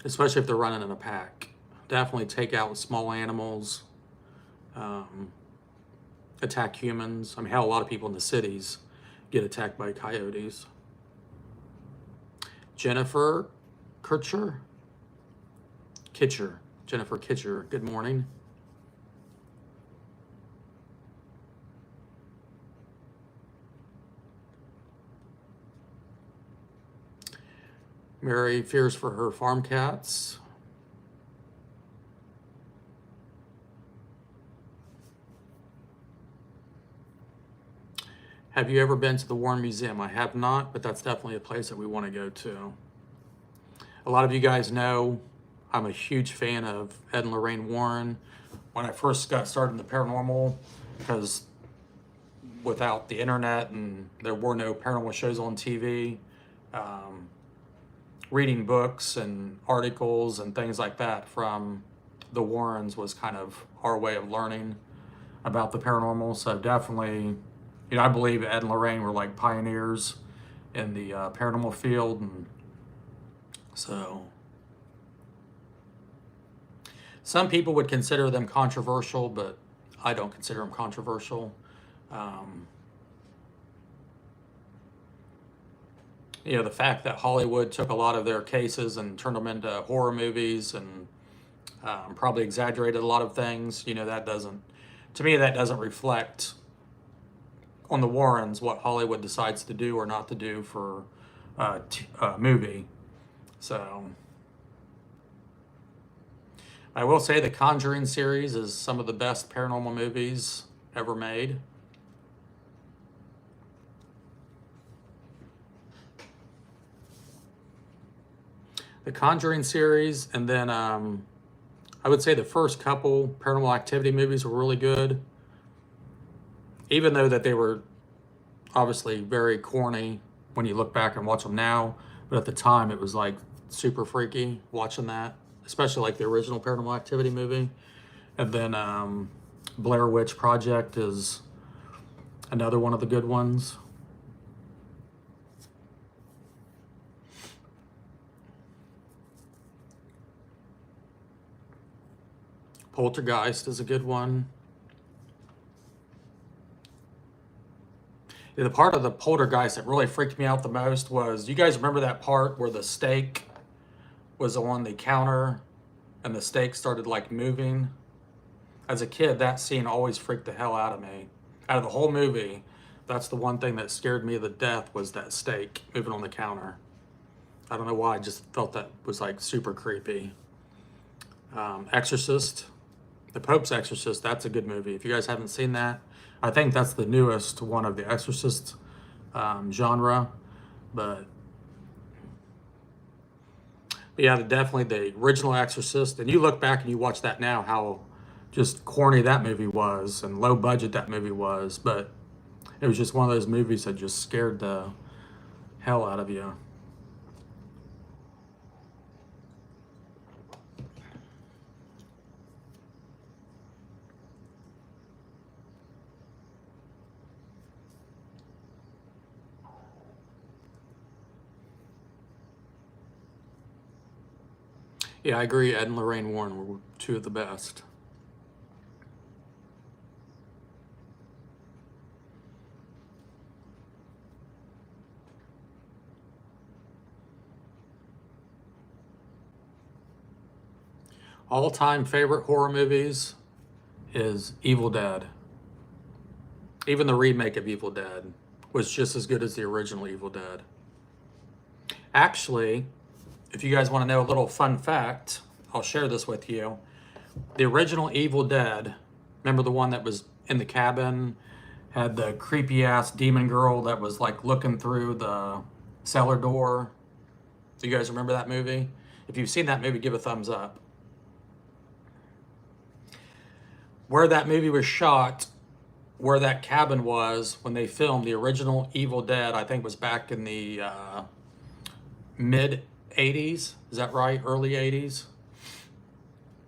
[SPEAKER 1] especially if they're running in a pack, definitely take out small animals, attack humans. I mean, hell, a lot of people in the cities get attacked by coyotes. Jennifer Kitcher, Jennifer Kitcher, good morning. Mary fears for her farm cats. Have you ever been to the Warren Museum? I have not, but that's definitely a place that we want to go to. A lot of you guys know I'm a huge fan of Ed and Lorraine Warren. When I first got started in the paranormal, because without the internet and there were no paranormal shows on TV, reading books and articles and things like that from the Warrens was kind of our way of learning about the paranormal. So definitely, I believe Ed and Lorraine were like pioneers in the paranormal field. And so some people would consider them controversial, but I don't consider them controversial. Um, the fact that Hollywood took a lot of their cases and turned them into horror movies and probably exaggerated a lot of things, that doesn't, to me, that doesn't reflect on the Warrens what Hollywood decides to do or not to do for a movie. So I will say the Conjuring series is some of the best paranormal movies ever made. The Conjuring series, and then I would say the first couple Paranormal Activity movies were really good, even though that they were obviously very corny when you look back and watch them now. But at the time, it was like super freaky watching that, especially like the original Paranormal Activity movie. And then Blair Witch Project is another one of the good ones. Poltergeist is a good one. The part of the Poltergeist that really freaked me out the most was, you guys remember that part where the steak was on the counter and the steak started like moving? As a kid, that scene always freaked the hell out of me. Out of the whole movie, that's the one thing that scared me to death, was that steak moving on the counter. I don't know why, I just felt that was like super creepy. Exorcist, The Pope's Exorcist, that's a good movie. If you guys haven't seen that, I think that's the newest one of the Exorcist genre. But yeah, definitely the original Exorcist. And you look back and you watch that now, how just corny that movie was and low budget that movie was. But it was just one of those movies that just scared the hell out of you. Yeah, I agree. Ed and Lorraine Warren were two of the best. All-time favorite horror movies is Evil Dead. Even the remake of Evil Dead was just as good as the original Evil Dead. Actually, if you guys want to know a little fun fact, I'll share this with you. The original Evil Dead, remember the one that was in the cabin, had the creepy ass demon girl that was like looking through the cellar door? Do you guys remember that movie? If you've seen that movie, give a thumbs up. Where that movie was shot, where that cabin was when they filmed the original Evil Dead, I think was back in the mid 80s, is that right? Early 80s,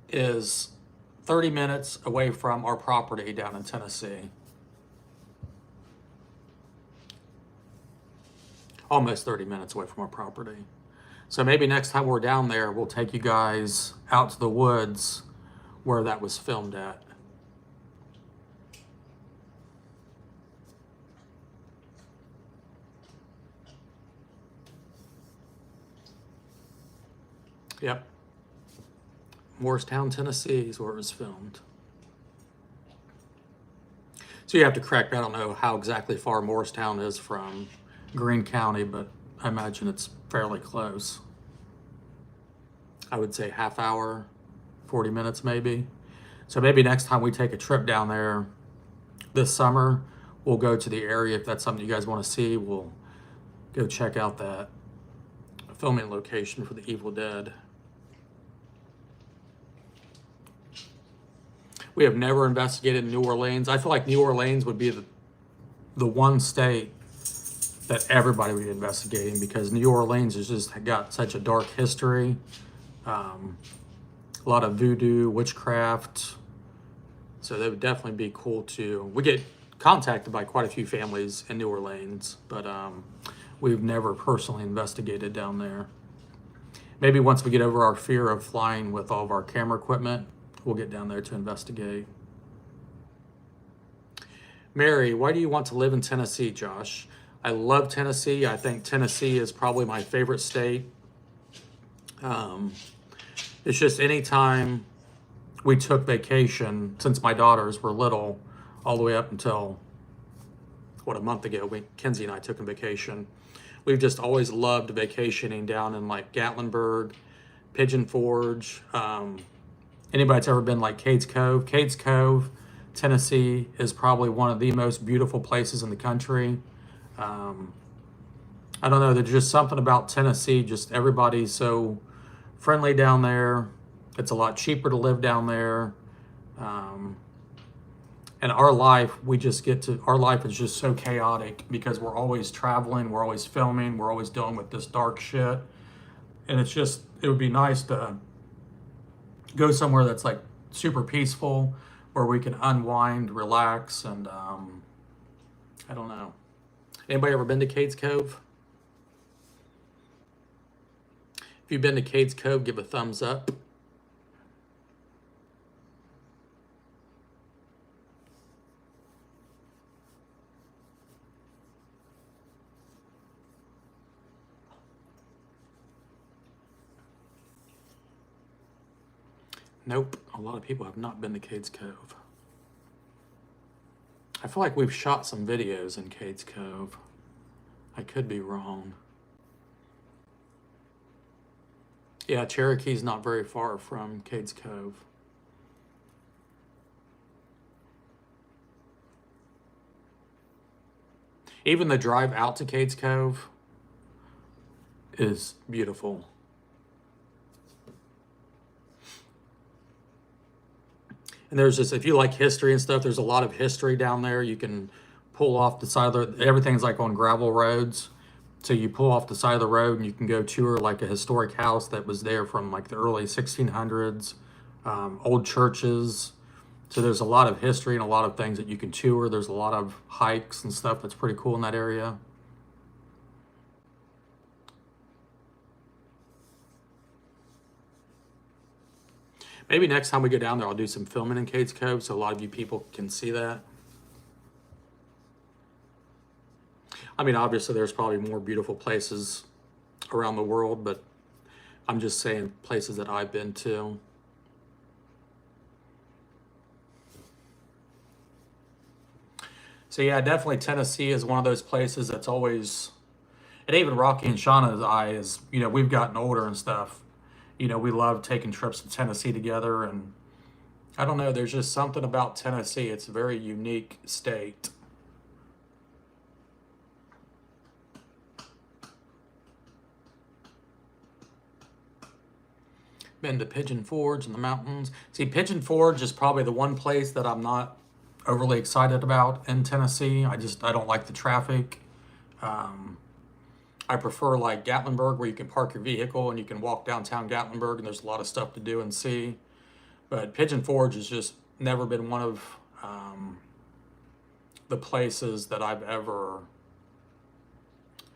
[SPEAKER 1] is 30 minutes away from our property down in Tennessee. Almost 30 minutes away from our property. So maybe next time we're down there, we'll take you guys out to the woods where that was filmed at. Yep. Morristown, Tennessee is where it was filmed. So you have to correct me, I don't know how exactly far Morristown is from Greene County, but I imagine it's fairly close. I would say half hour, 40 minutes maybe. So maybe next time we take a trip down there this summer, we'll go to the area. If that's something you guys want to see, we'll go check out that filming location for the Evil Dead. We have never investigated New Orleans. I feel like New Orleans would be the one state that everybody would be investigating, because New Orleans has just got such a dark history. A lot of voodoo, witchcraft. So that would definitely be cool too. We get contacted by quite a few families in New Orleans, but we've never personally investigated down there. Maybe once we get over our fear of flying with all of our camera equipment, we'll get down there to investigate. Mary, why do you want to live in Tennessee, Josh? I love Tennessee. I think Tennessee is probably my favorite state. It's just anytime we took vacation, since my daughters were little, all the way up until, a month ago, Kenzie and I took a vacation. We've just always loved vacationing down in like Gatlinburg, Pigeon Forge. Anybody that's ever been like Cades Cove, Tennessee is probably one of the most beautiful places in the country. I don't know, there's just something about Tennessee, just everybody's so friendly down there. It's a lot cheaper to live down there. And our life is just so chaotic because we're always traveling, we're always filming, we're always dealing with this dark shit. And it would be nice to go somewhere that's like super peaceful, where we can unwind, relax, and I don't know. Anybody ever been to Cades Cove? If you've been to Cades Cove, give a thumbs up. Nope, a lot of people have not been to Cades Cove. I feel like we've shot some videos in Cades Cove. I could be wrong. Yeah, Cherokee's not very far from Cades Cove. Even the drive out to Cades Cove is beautiful. And there's just, if you like history and stuff, there's a lot of history down there. You can pull off the side of everything's like on gravel roads. So you pull off the side of the road and you can go tour like a historic house that was there from like the early 1600s, old churches. So there's a lot of history and a lot of things that you can tour. There's a lot of hikes and stuff that's pretty cool in that area. Maybe next time we go down there, I'll do some filming in Cades Cove so a lot of you people can see that. I mean, obviously there's probably more beautiful places around the world, but I'm just saying places that I've been to. So yeah, definitely Tennessee is one of those places that's always, and even Rocky and Shauna's eyes, we've gotten older and stuff. We love taking trips to Tennessee together, and I don't know, there's just something about Tennessee. It's a very unique state. Been to Pigeon Forge in the mountains. See, Pigeon Forge is probably the one place that I'm not overly excited about in Tennessee. I don't like the traffic. I prefer like Gatlinburg, where you can park your vehicle and you can walk downtown Gatlinburg and there's a lot of stuff to do and see. But Pigeon Forge has just never been one of the places that I've ever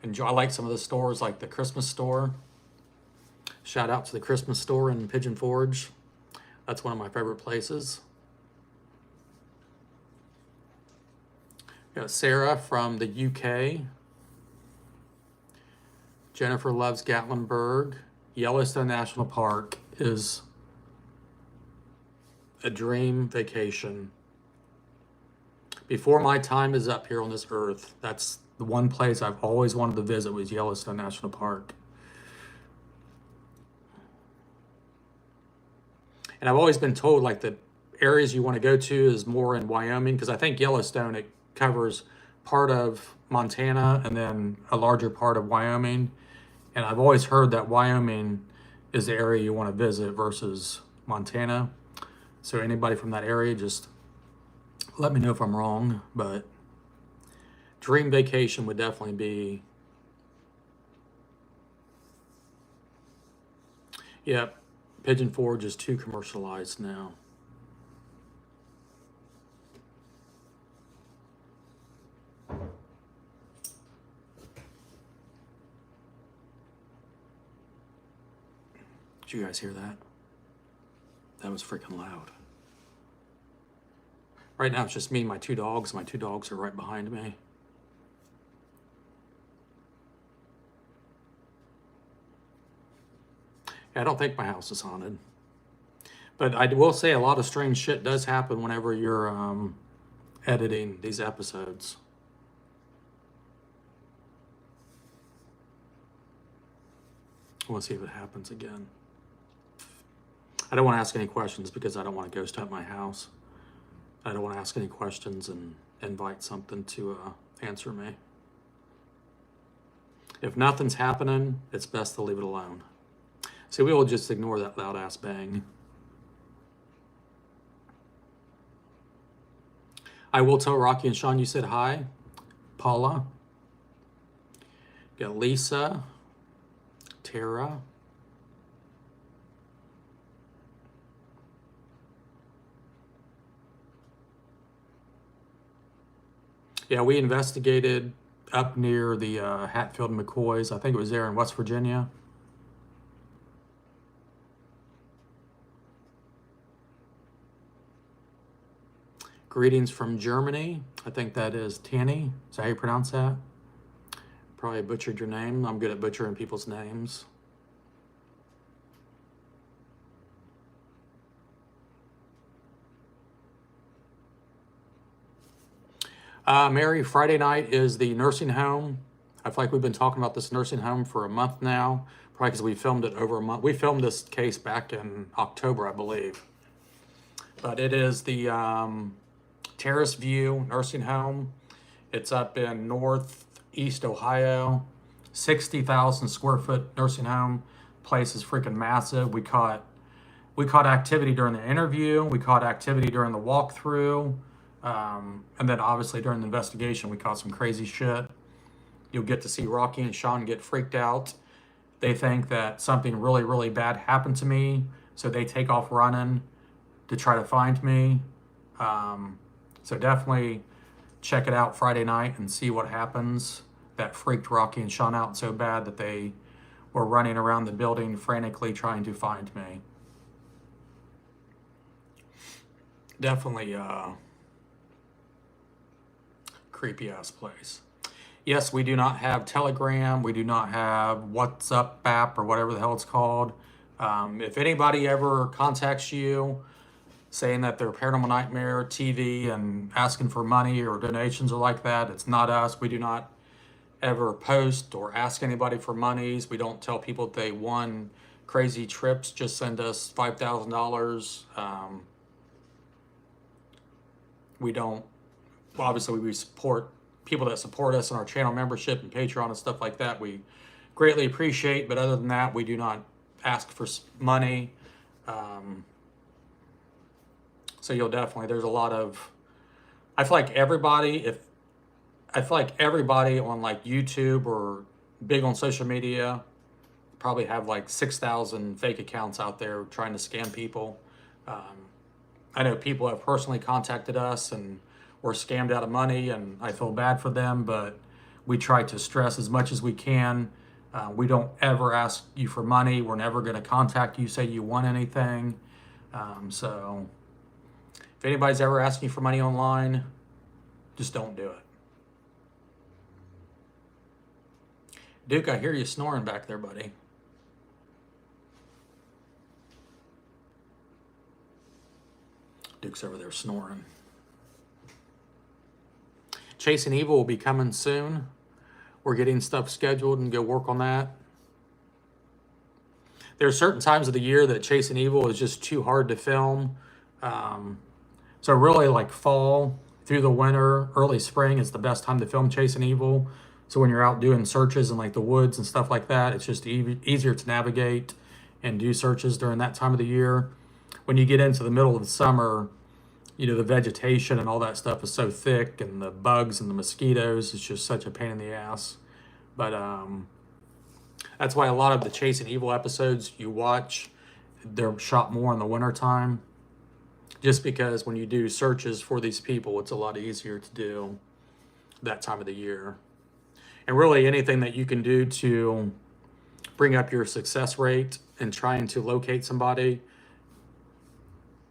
[SPEAKER 1] enjoyed. I like some of the stores, like the Christmas store. Shout out to the Christmas store in Pigeon Forge. That's one of my favorite places. Got Sarah from the UK. Jennifer loves Gatlinburg. Yellowstone National Park is a dream vacation. Before my time is up here on this earth, that's the one place I've always wanted to visit, was Yellowstone National Park. And I've always been told like the areas you want to go to is more in Wyoming, because I think Yellowstone, it covers part of Montana and then a larger part of Wyoming. And I've always heard that Wyoming is the area you want to visit versus Montana. So anybody from that area, just let me know if I'm wrong. But dream vacation would definitely be, yep, Pigeon Forge is too commercialized now. Did you guys hear that? That was freaking loud. Right now it's just me and my two dogs. My two dogs are right behind me. Yeah, I don't think my house is haunted. But I will say a lot of strange shit does happen whenever you're editing these episodes. I want to see if it happens again. I don't want to ask any questions because I don't want to ghost hunt my house. I don't want to ask any questions and invite something to answer me. If nothing's happening, it's best to leave it alone. See, we will just ignore that loud ass bang. I will tell Rocky and Sean you said hi. Paula. Got Lisa. Tara. Yeah, we investigated up near the Hatfield and McCoys. I think it was there in West Virginia. Greetings from Germany. I think that is Tanny. Is that how you pronounce that? Probably butchered your name. I'm good at butchering people's names. Mary, Friday night is the nursing home. I feel like we've been talking about this nursing home for a month now, probably because we filmed it over a month. We filmed this case back in October, I believe. But it is the Terrace View Nursing Home. It's up in northeast Ohio. 60,000 square foot nursing home. Place is freaking massive. We caught activity during the interview. We caught activity during the walkthrough. And then obviously during the investigation, we caught some crazy shit. You'll get to see Rocky and Sean get freaked out. They think that something really, really bad happened to me. So they take off running to try to find me. So definitely check it out Friday night and see what happens. That freaked Rocky and Sean out so bad that they were running around the building frantically trying to find me. Definitely creepy ass place. Yes, we do not have Telegram. We do not have WhatsApp app or whatever the hell it's called. If anybody ever contacts you saying that they're Paranormal Nightmare TV and asking for money or donations or like that, it's not us. We do not ever post or ask anybody for monies. We don't tell people that they won crazy trips. Just send us $5,000. We don't, well, obviously we support people that support us in our channel membership and Patreon and stuff like that. We greatly appreciate, but other than that, we do not ask for money. So you'll definitely, there's a lot of, I feel like everybody on like YouTube or big on social media probably have like 6,000 fake accounts out there trying to scam people. I know people have personally contacted us and were scammed out of money, and I feel bad for them, but we try to stress as much as we can. We don't ever ask you for money. We're never going to contact you, say you want anything. So if anybody's ever asking you for money online, just don't do it. Duke, I hear you snoring back there, buddy. Duke's over there snoring. Chasing Evil will be coming soon. We're getting stuff scheduled and go work on that. There are certain times of the year that Chasing Evil is just too hard to film. So really like fall through the winter, early spring is the best time to film Chasing Evil. So when you're out doing searches in like the woods and stuff like that, it's just easier to navigate and do searches during that time of the year. When you get into the middle of the summer, you know, the vegetation and all that stuff is so thick, and the bugs and the mosquitoes, it's just such a pain in the ass. But that's why a lot of the Chasing Evil episodes you watch, they're shot more in the wintertime. Just because when you do searches for these people, it's a lot easier to do that time of the year. And really anything that you can do to bring up your success rate in trying to locate somebody,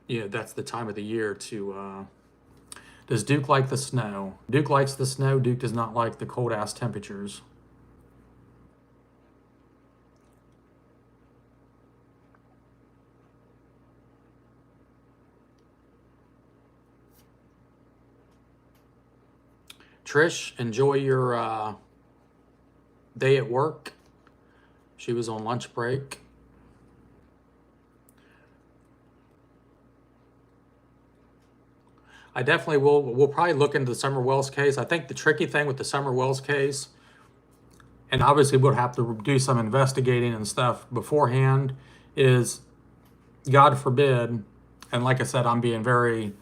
[SPEAKER 1] you know, that's the time of the year to Does Duke like the snow? Duke likes the snow. Duke does not like the cold ass temperatures. Trish, enjoy your day at work. She was on lunch break. I definitely will. We'll probably look into the Summer Wells case. I think the tricky thing with the Summer Wells case, and obviously we'll have to do some investigating and stuff beforehand, is God forbid, and like I said, I'm being very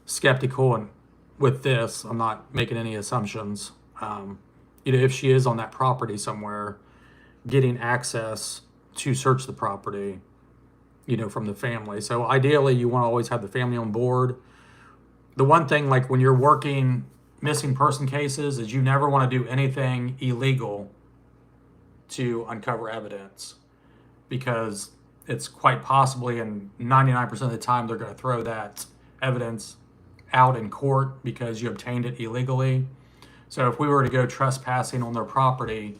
[SPEAKER 1] skeptical and with this, I'm not making any assumptions. If she is on that property somewhere, getting access to search the property, from the family. So ideally, you want to always have the family on board. The one thing, like when you're working missing person cases, is you never want to do anything illegal to uncover evidence, because it's quite possibly, and 99% of the time, they're going to throw that evidence out in court because you obtained it illegally. So if we were to go trespassing on their property,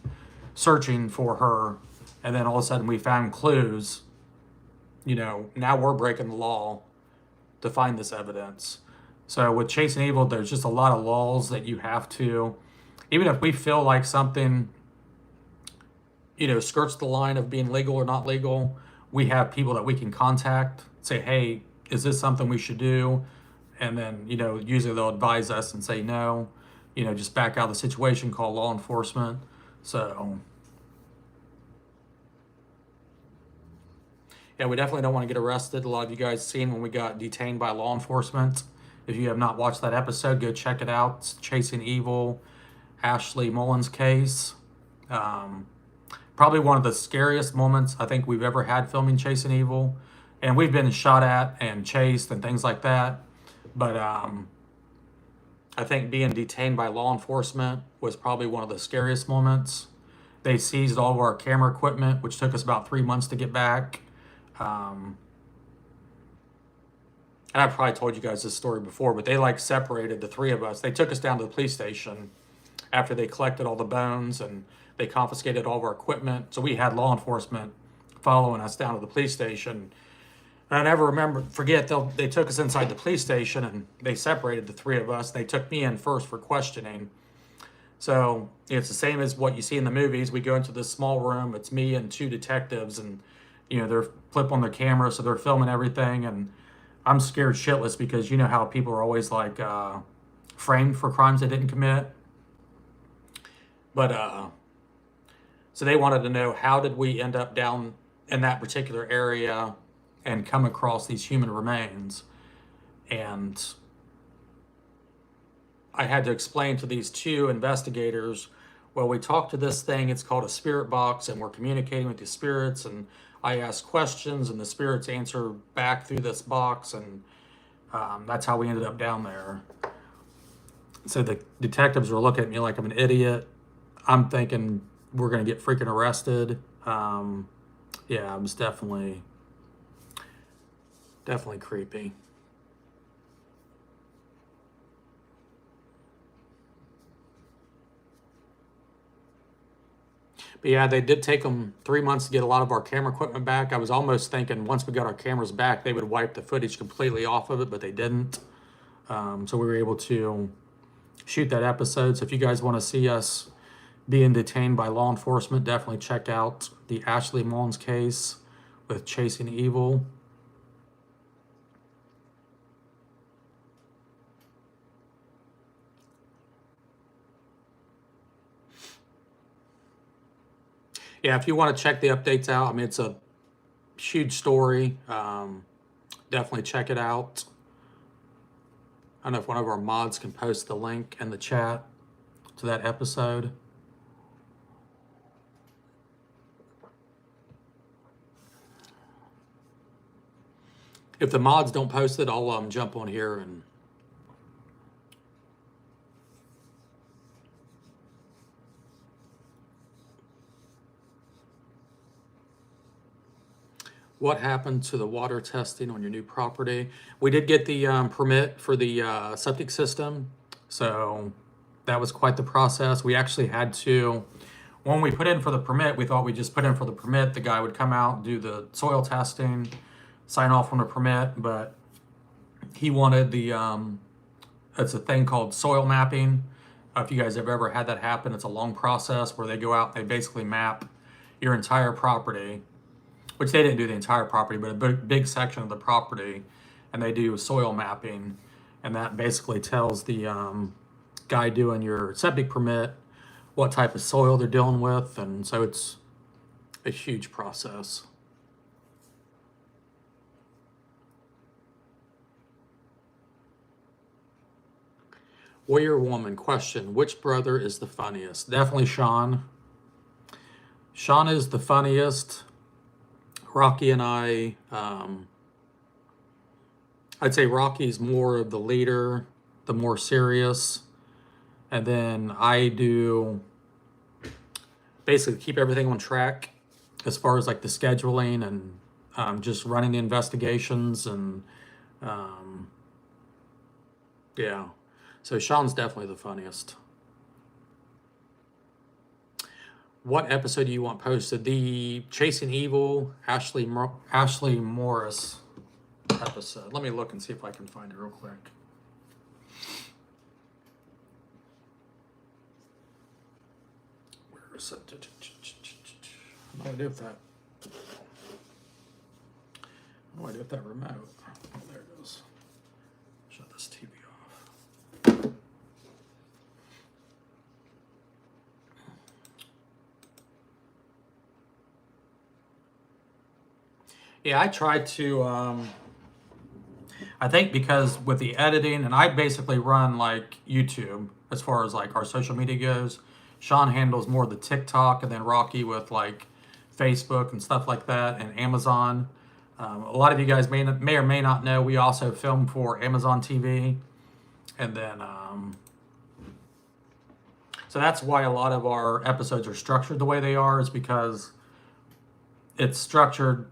[SPEAKER 1] searching for her, and then all of a sudden we found clues, now we're breaking the law to find this evidence. So with chasing evil, there's just a lot of laws that you have to, even if we feel like something, skirts the line of being legal or not legal, we have people that we can contact, say, hey, is this something we should do? And then, usually they'll advise us and say, no, just back out of the situation, call law enforcement. So, yeah, we definitely don't want to get arrested. A lot of you guys seen when we got detained by law enforcement. If you have not watched that episode, go check it out. It's Chasing Evil, Ashley Mullins case. Probably one of the scariest moments I think we've ever had filming Chasing Evil. And we've been shot at and chased and things like that. But I think being detained by law enforcement was probably one of the scariest moments. They seized all of our camera equipment, which took us about 3 months to get back. And I've probably told you guys this story before, but they separated the three of us. They took us down to the police station after they collected all the bones and they confiscated all of our equipment. So we had law enforcement following us down to the police station. And I never forget, they took us inside the police station and they separated the three of us. They took me in first for questioning. So it's the same as what you see in the movies. We go into this small room. It's me and two detectives, and they're flip on their camera, so they're filming everything. And I'm scared shitless because you know how people are always framed for crimes they didn't commit. But so they wanted to know, how did we end up down in that particular area and come across these human remains? And I had to explain to these two investigators, well, we talked to this thing, it's called a spirit box, and we're communicating with the spirits, and I ask questions and the spirits answer back through this box, and that's how we ended up down there. So the detectives were looking at me like I'm an idiot. I'm thinking we're going to get freaking arrested. Yeah, it was definitely creepy. But yeah, they did take them 3 months to get a lot of our camera equipment back. I was almost thinking once we got our cameras back, they would wipe the footage completely off of it, but they didn't. So we were able to shoot that episode. So if you guys want to see us being detained by law enforcement, definitely check out the Ashley Mullins case with Chasing Evil. Yeah, if you want to check the updates out, I mean, it's a huge story. Definitely check it out. I don't know if one of our mods can post the link in the chat to that episode. If the mods don't post it, I'll jump on here and What happened to the water testing on your new property? We did get the permit for the septic system, so that was quite the process. We actually had to, when we put in for the permit, we thought we just put in for the permit. The guy would come out, do the soil testing, sign off on the permit, but he wanted the, it's a thing called soil mapping. If you guys have ever had that happen, it's a long process where they go out, they basically map your entire property, which they didn't do the entire property, but a big section of the property, and they do soil mapping, and that basically tells the guy doing your septic permit what type of soil they're dealing with, and so it's a huge process. Warrior Woman question, which brother is the funniest? Definitely Sean. Sean is the funniest. Rocky and I, I'd say Rocky's more of the leader, the more serious. And then I do basically keep everything on track as far as like the scheduling and just running the investigations. And yeah, so Sean's definitely the funniest. What episode do you want posted? The Chasing Evil, Ashley Morris episode. Let me look and see if I can find it real quick. Where is it? What do I do with that? What do I do with that remote? Oh, there it goes. Shut this TV off. Yeah, I tried to, I think because with the editing, and I basically run like YouTube as far as like our social media goes. Sean handles more of the TikTok, and then Rocky with like Facebook and stuff like that, and Amazon. A lot of you guys may or may not know, we also film for Amazon TV. And then, so that's why a lot of our episodes are structured the way they are, is because it's structured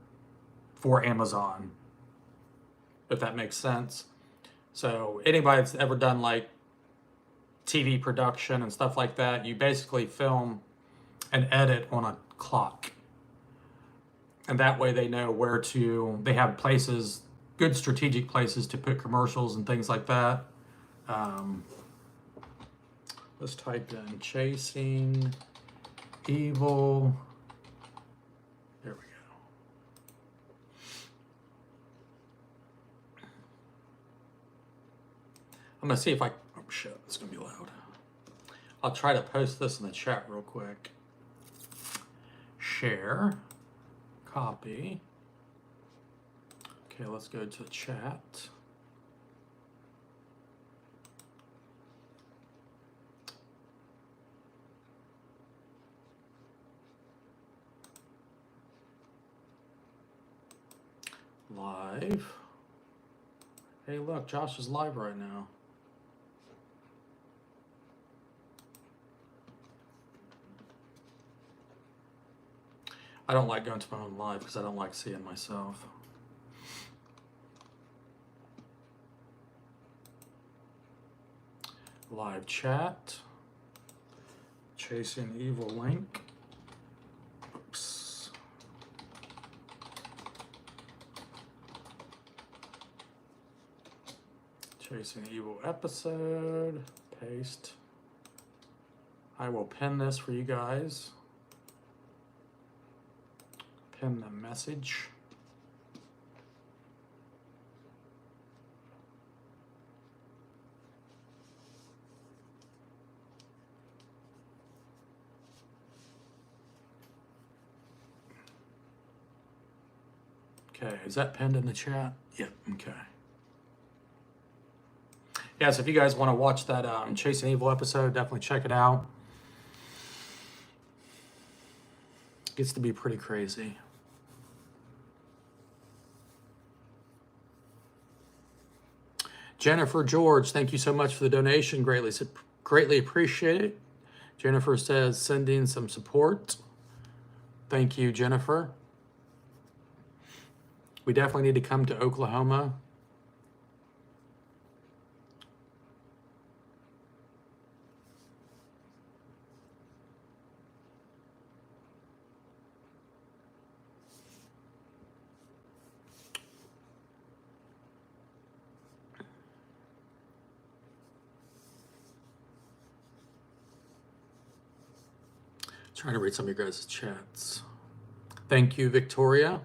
[SPEAKER 1] for Amazon, if that makes sense. So anybody that's ever done like TV production and stuff like that, you basically film and edit on a clock. And that way they know where to, they have places, good strategic places to put commercials and things like that. Let's type in Chasing Evil. There we go. I'm gonna see if I, oh shit, it's gonna be loud. I'll try to post this in the chat real quick. Share, copy. Okay, let's go to the chat. Live. Hey, look, Josh is live right now. I don't like going to my own live because I don't like seeing myself. Live chat. Chasing Evil link. Oops. Chasing Evil episode. Paste. I will pin this for you guys. Pin the message. Okay, is that pinned in the chat? Yep, okay. Yeah, so if you guys want to watch that Chasing Evil episode, definitely check it out. Gets to be pretty crazy. Jennifer George, thank you so much for the donation. Greatly appreciate it. Jennifer says sending some support. Thank you, Jennifer. We definitely need to come to Oklahoma. Trying to read some of your guys' chats. Thank you, Victoria.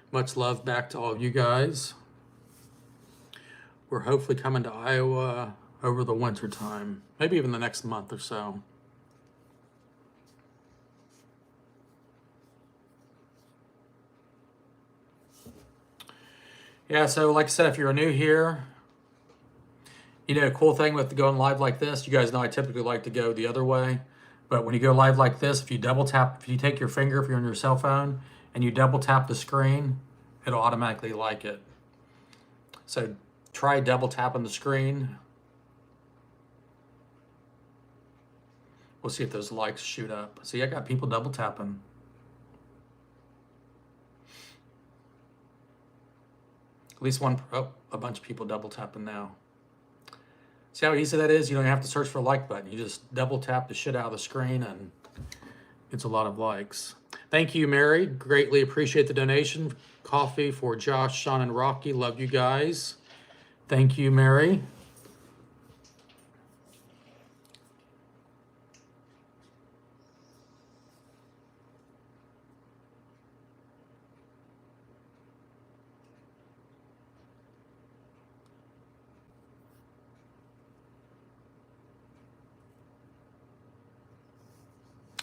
[SPEAKER 1] Much love back to all of you guys. We're hopefully coming to Iowa over the winter time, maybe even the next month or so. Yeah, so like I said, if you're new here, you know, cool thing with going live like this, you guys know I typically like to go the other way. But when you go live like this, if you double tap, if you take your finger, if you're on your cell phone, and you double tap the screen, it'll automatically like it. So try double tapping the screen. We'll see if those likes shoot up. See, I got people double tapping. At least one, oh, a bunch of people double tapping now. See how easy that is? You don't have to search for a like button. You just double tap the shit out of the screen and it's a lot of likes. Thank you, Mary. Greatly appreciate the donation. Coffee for Josh, Sean, and Rocky. Love you guys. Thank you, Mary.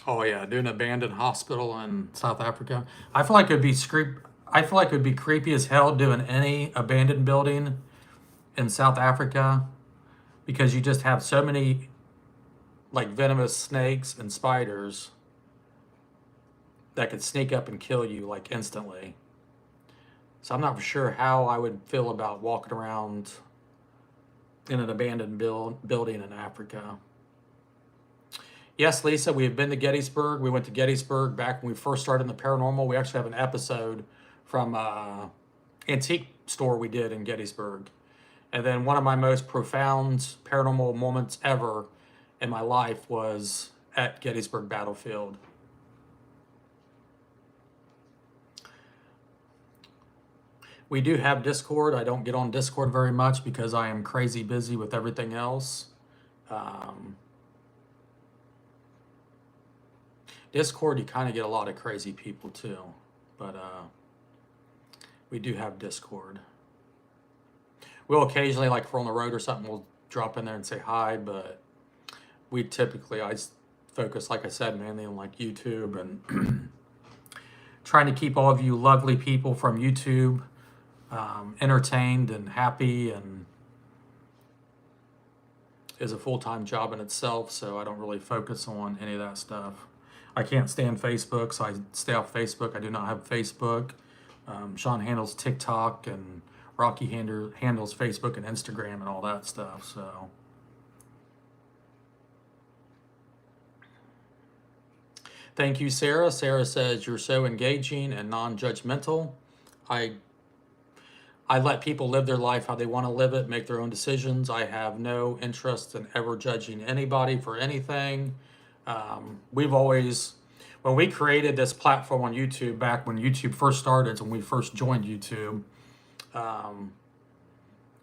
[SPEAKER 1] Oh yeah, doing an abandoned hospital in South Africa. I feel like it'd be I feel like it'd be creepy as hell doing any abandoned building in South Africa because you just have so many like venomous snakes and spiders that could sneak up and kill you like instantly. So I'm not for sure how I would feel about walking around in an abandoned building in Africa. Yes, Lisa, we have been to Gettysburg. We went to Gettysburg back when we first started in the paranormal. We actually have an episode from antique store we did in Gettysburg. And then one of my most profound paranormal moments ever in my life was at Gettysburg Battlefield. We do have Discord. I don't get on Discord very much because I am crazy busy with everything else. Discord, you kind of get a lot of crazy people too, but we do have Discord. We'll occasionally, like if we're on the road or something, we'll drop in there and say hi, but we typically, I focus, like I said, mainly on like YouTube and trying to keep all of you lovely people from YouTube entertained and happy, and is a full-time job in itself, so I don't really focus on any of that stuff. I can't stand Facebook, so I stay off Facebook. I do not have Facebook. Sean handles TikTok, and Rocky handles Facebook and Instagram and all that stuff. So, thank you, Sarah. Sarah says you're so engaging and non-judgmental. I let people live their life how they want to live it, make their own decisions. I have no interest in ever judging anybody for anything. We've always, when we created this platform on YouTube back when YouTube first started, when we first joined YouTube,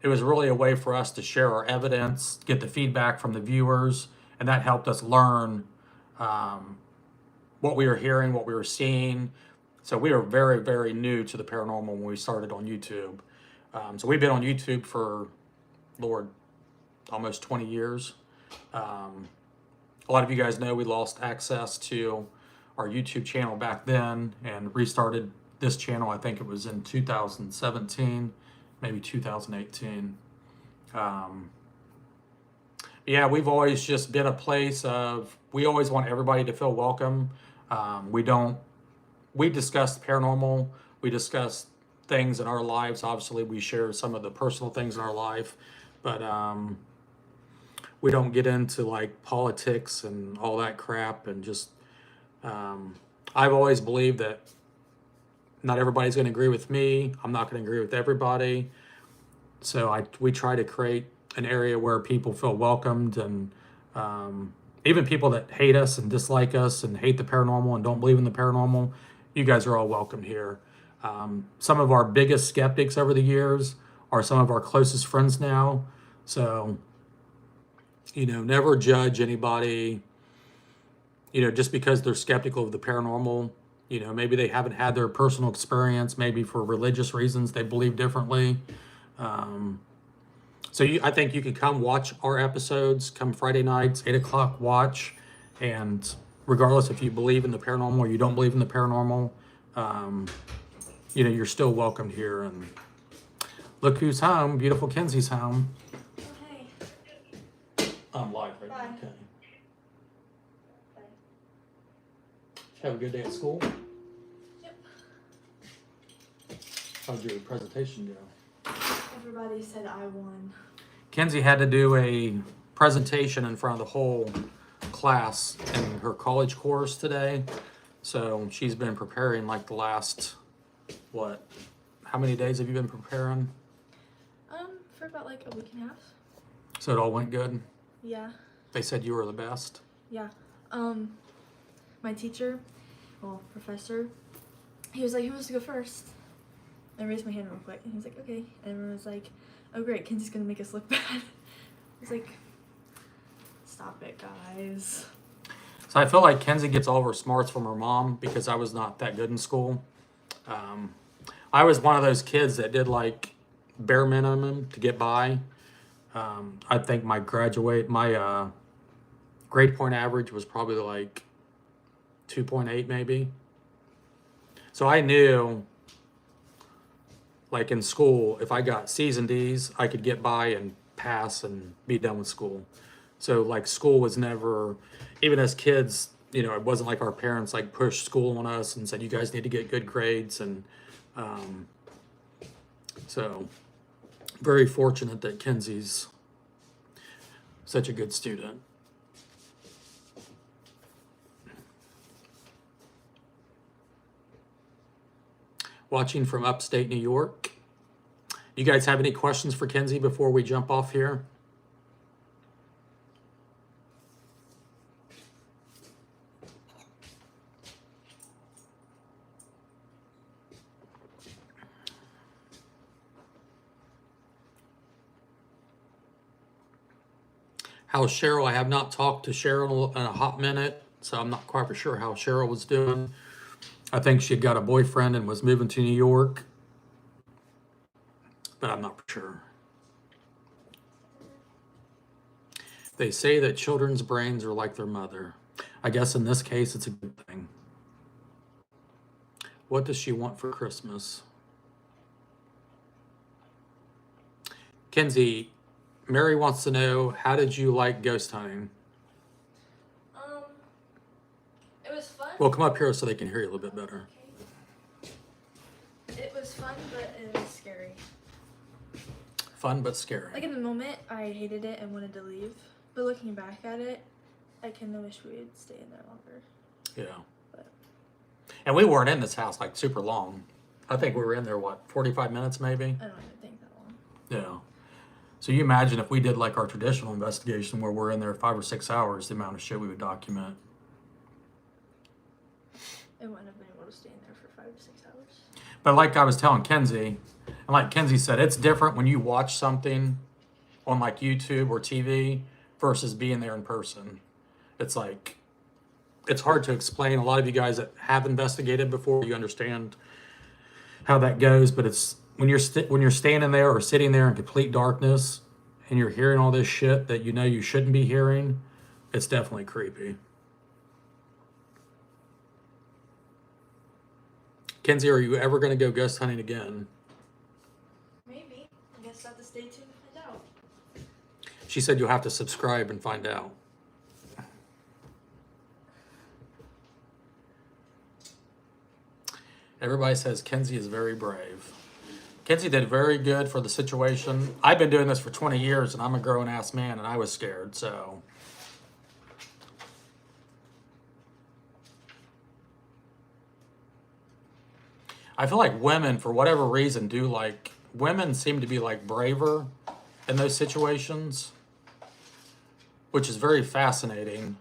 [SPEAKER 1] it was really a way for us to share our evidence, get the feedback from the viewers, and that helped us learn what we were hearing, what we were seeing. So we were very, very new to the paranormal when we started on YouTube. So we've been on YouTube for, Lord, almost 20 years. A lot of you guys know we lost access to our YouTube channel back then and restarted this channel. I think it was in 2017, maybe 2018. Yeah, we've always just been a place of, we always want everybody to feel welcome. We discuss paranormal, we discuss things in our lives. Obviously, we share some of the personal things in our life, but we don't get into like politics and all that crap. And just, I've always believed that not everybody's going to agree with me. I'm not going to agree with everybody. So we try to create an area where people feel welcomed, and even people that hate us and dislike us and hate the paranormal and don't believe in the paranormal, you guys are all welcome here. Some of our biggest skeptics over the years are some of our closest friends now. So, never judge anybody, just because they're skeptical of the paranormal. Maybe they haven't had their personal experience, maybe for religious reasons they believe differently. I think you can come watch our episodes, come Friday nights, 8 o'clock, watch. And regardless if you believe in the paranormal or you don't believe in the paranormal, you're still welcomed here. And look who's home, beautiful Kenzie's home.
[SPEAKER 4] Okay.
[SPEAKER 1] I'm live right now.
[SPEAKER 4] Bye.
[SPEAKER 1] Okay.
[SPEAKER 4] Bye.
[SPEAKER 1] Have a good day at school.
[SPEAKER 4] Yep.
[SPEAKER 1] How'd your presentation go?
[SPEAKER 4] Everybody said I won.
[SPEAKER 1] Kenzie had to do a presentation in front of the whole class in her college course today. So she's been preparing like the last, how many days have you been preparing?
[SPEAKER 4] For about like a week and a half.
[SPEAKER 1] So it all went good?
[SPEAKER 4] Yeah.
[SPEAKER 1] They said you were the best?
[SPEAKER 4] Yeah. My teacher, professor, he was like, who wants to go first? I raised my hand real quick, and he was like, okay. And everyone was like, oh great, Kenzie's gonna make us look bad. I was like, stop it, guys.
[SPEAKER 1] So I feel like Kenzie gets all of her smarts from her mom because I was not that good in school. I was one of those kids that did like bare minimum to get by. I think my grade point average was probably like 2.8 maybe. So I knew, like in school, if I got C's and D's, I could get by and pass and be done with school. So like school was never, even as kids, it wasn't like our parents like pushed school on us and said, you guys need to get good grades. And so very fortunate that Kenzie's such a good student. Watching from upstate New York. You guys have any questions for Kenzie before we jump off here? How's Cheryl? I have not talked to Cheryl in a hot minute, so I'm not quite for sure how Cheryl was doing. I think she had got a boyfriend and was moving to New York, but I'm not for sure. They say that children's brains are like their mother. I guess in this case, it's a good thing. What does she want for Christmas? Kenzie, Mary wants to know, how did you like ghost hunting?
[SPEAKER 4] It was fun.
[SPEAKER 1] Well, come up here so they can hear you a little bit better.
[SPEAKER 4] Okay. It was fun, but it was scary.
[SPEAKER 1] Fun but scary.
[SPEAKER 4] Like in the moment, I hated it and wanted to leave. But looking back at it, I kind of wish we would stay in there longer.
[SPEAKER 1] Yeah.
[SPEAKER 4] But
[SPEAKER 1] And we weren't in this house like super long. I think we were in there, 45 minutes maybe?
[SPEAKER 4] I don't even think that long.
[SPEAKER 1] Yeah. So you imagine if we did like our traditional investigation where we're in there 5 or 6 hours, the amount of shit we would document.
[SPEAKER 4] I wouldn't have been able to stay in there for 5 or 6 hours.
[SPEAKER 1] But like I was telling Kenzie, and like Kenzie said, it's different when you watch something on like YouTube or TV versus being there in person. It's like, it's hard to explain. A lot of you guys that have investigated before, you understand how that goes, but it's when you're standing there or sitting there in complete darkness and you're hearing all this shit that you shouldn't be hearing, it's definitely creepy. Kenzie, are you ever going to go ghost hunting again?
[SPEAKER 4] Maybe. I guess I'll have to stay tuned to find out.
[SPEAKER 1] She said you'll have to subscribe and find out. Everybody says Kenzie is very brave. Kenzie did very good for the situation. I've been doing this for 20 years and I'm a grown-ass man and I was scared, so. I feel like women, for whatever reason, women seem to be like braver in those situations, which is very fascinating.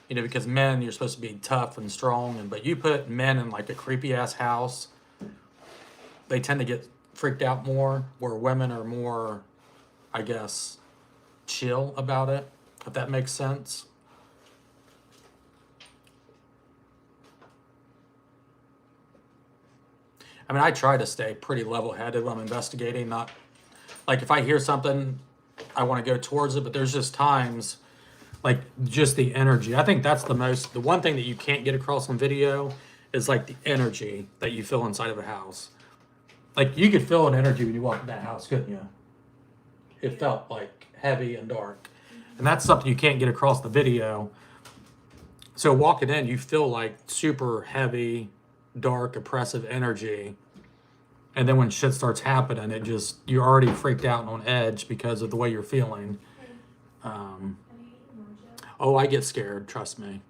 [SPEAKER 1] You know, because men, you're supposed to be tough and strong, but you put men in like a creepy ass house, they tend to get freaked out more, where women are more, I guess, chill about it, if that makes sense. I mean, I try to stay pretty level-headed when I'm investigating, not like if I hear something, I want to go towards it, but there's just times like just the energy. I think that's the one thing that you can't get across on video is like the energy that you feel inside of a house. Like you could feel an energy when you walk in that house, couldn't you? It felt like heavy and dark. And that's something you can't get across the video. So walking in, you feel like super heavy, dark, oppressive energy. And then when shit starts happening, you're already freaked out and on edge because of the way you're feeling. Oh, I get scared, trust me.